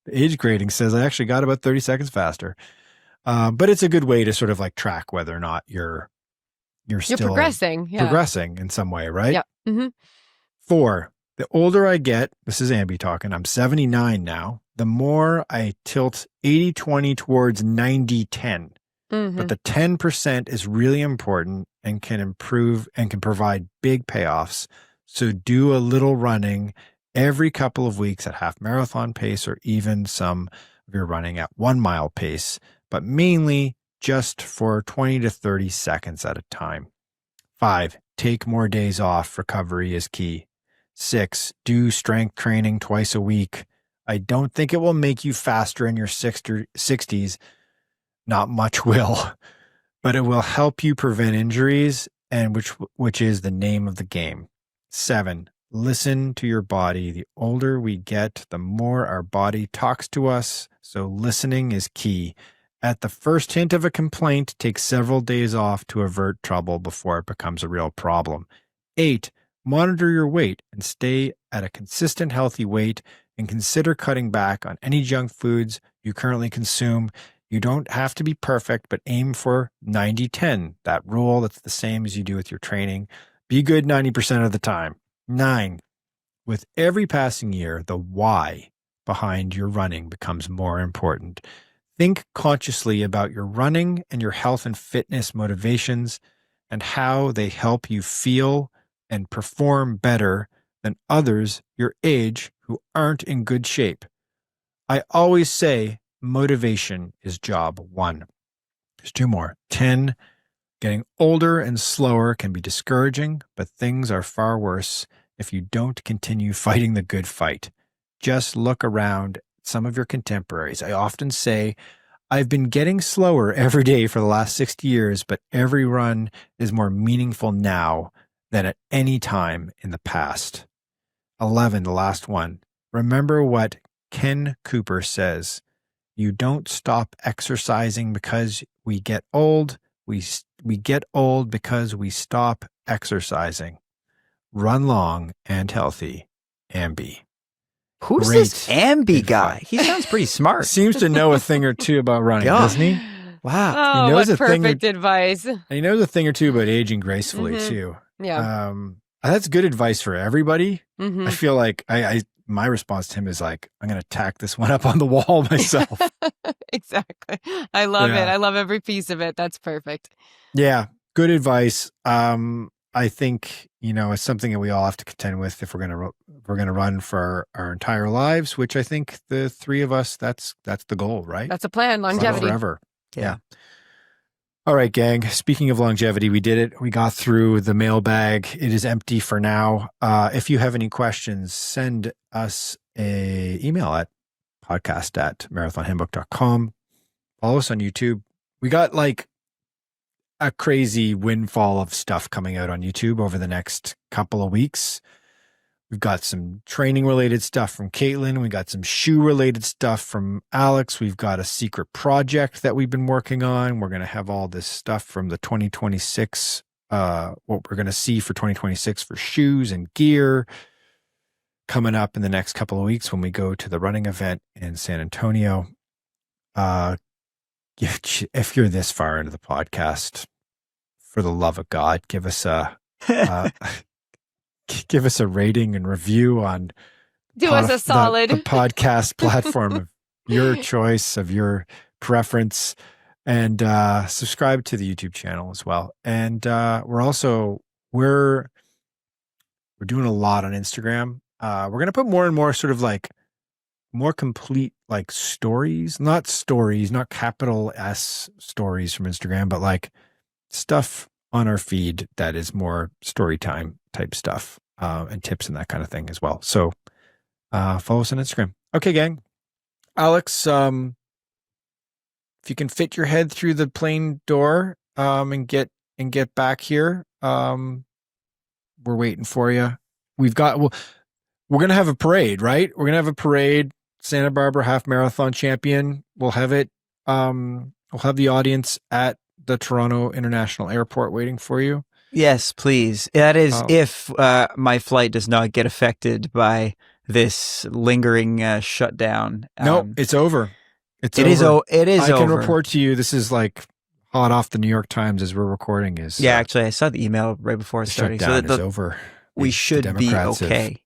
The age grading says I actually got about 30 seconds faster. But it's a good way to sort of like track whether or not you're still progressing in some way, right? Yeah. Mm-hmm. 4, the older I get, this is Amby talking, I'm 79 now, the more I tilt 80-20 towards 90-10. But the 10% is really important and can improve and can provide big payoffs. So do a little running every couple of weeks at half marathon pace, or even some of your running at 1 mile pace, but mainly just for 20 to 30 seconds at a time. 5, take more days off. Recovery is key. 6, do strength training twice a week. I don't think it will make you faster in your 60s. Not much will, but it will help you prevent injuries, and which is the name of the game. 7, listen to your body. The older we get, the more our body talks to us. So listening is key. At the first hint of a complaint, take several days off to avert trouble before it becomes a real problem. 8, monitor your weight and stay at a consistent, healthy weight, and consider cutting back on any junk foods you currently consume. You don't have to be perfect, but aim for 90-10, that rule that's the same as you do with your training. Be good 90% of the time. 9, with every passing year, the why behind your running becomes more important. Think consciously about your running and your health and fitness motivations and how they help you feel and perform better than others your age who aren't in good shape. I always say motivation is job 1. There's 2 more. 10, getting older and slower can be discouraging, but things are far worse if you don't continue fighting the good fight. Just look around at some of your contemporaries. I often say, I've been getting slower every day for the last 60 years, but every run is more meaningful now than at any time in the past. 11, the last one. Remember what Ken Cooper says. You don't stop exercising because we get old. We get old because we stop exercising. Run long and healthy. Amby. Who's this Amby guy? He sounds pretty smart. Seems to know a thing or two about running, doesn't he? Wow. Oh, what perfect advice. And he knows a thing or two about aging gracefully, too. Yeah. That's good advice for everybody. I feel like my response to him is like, I'm going to tack this one up on the wall myself. Exactly. I love it. I love every piece of it. That's perfect. Yeah. Good advice. I think, it's something that we all have to contend with if we're going to run for our entire lives, which I think the 3 of us, that's the goal, right? That's a plan. Longevity. Forever. Yeah. All right, gang. Speaking of longevity, we did it. We got through the mailbag. It is empty for now. If you have any questions, send us an email at podcast@marathonhandbook.com. Follow us on YouTube. We got like a crazy windfall of stuff coming out on YouTube over the next couple of weeks. We've got some training related stuff from Katelyn. We got some shoe related stuff from Alex. We've got a secret project that we've been working on. We're going to have all this stuff from the 2026, what we're going to see for 2026 for shoes and gear coming up in the next couple of weeks when we go to the running event in San Antonio. If you're this far into the podcast, for the love of God, give us a rating and review on us a solid the podcast platform of your choice, of your preference, and subscribe to the YouTube channel as well. And we're doing a lot on Instagram. We're going to put more and more sort of like more complete like stories, not capital S stories from Instagram, but like stuff on our feed that is more story time type stuff, and tips and that kind of thing as well. So follow us on Instagram. Okay, gang. Alex, if you can fit your head through the plane door and get back here, we're waiting for you. We're going to have a parade, right? We're going to have a parade. Santa Barbara half marathon champion. We'll have it. We'll have the audience at the Toronto International Airport waiting for you? Yes, please. That is if my flight does not get affected by this lingering shutdown. No, it's over. It is over. I can report to you, this is like hot off the New York Times as we're recording. Actually, I saw the email right before it started. Shutdown is over. We should be okay.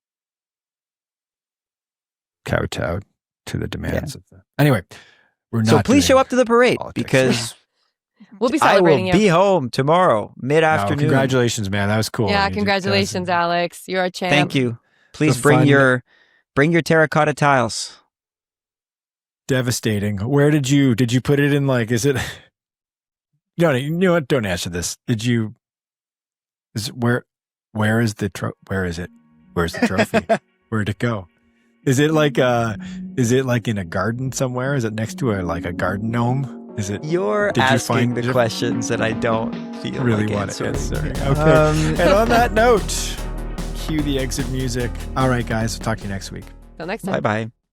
Kowtowed to the demands of the... Anyway, we're not. So please show up to the parade because we'll be celebrating I will be home tomorrow, mid-afternoon. Congratulations, man. That was cool. Yeah, congratulations, Alex. You're a champ. Thank you. Please bring your terracotta tiles. Devastating. Where did you put it in? Like, is it? No, you know what? Don't answer this. Did you? Where is the where is it? Where's the trophy? Where'd it go? Is it like in a garden somewhere? Is it next to a garden gnome? Is it? You're asking the questions that I don't feel really like want to answer. Okay. And on that note, cue the exit music. All right, guys. We'll talk to you next week. Till next time. Bye-bye.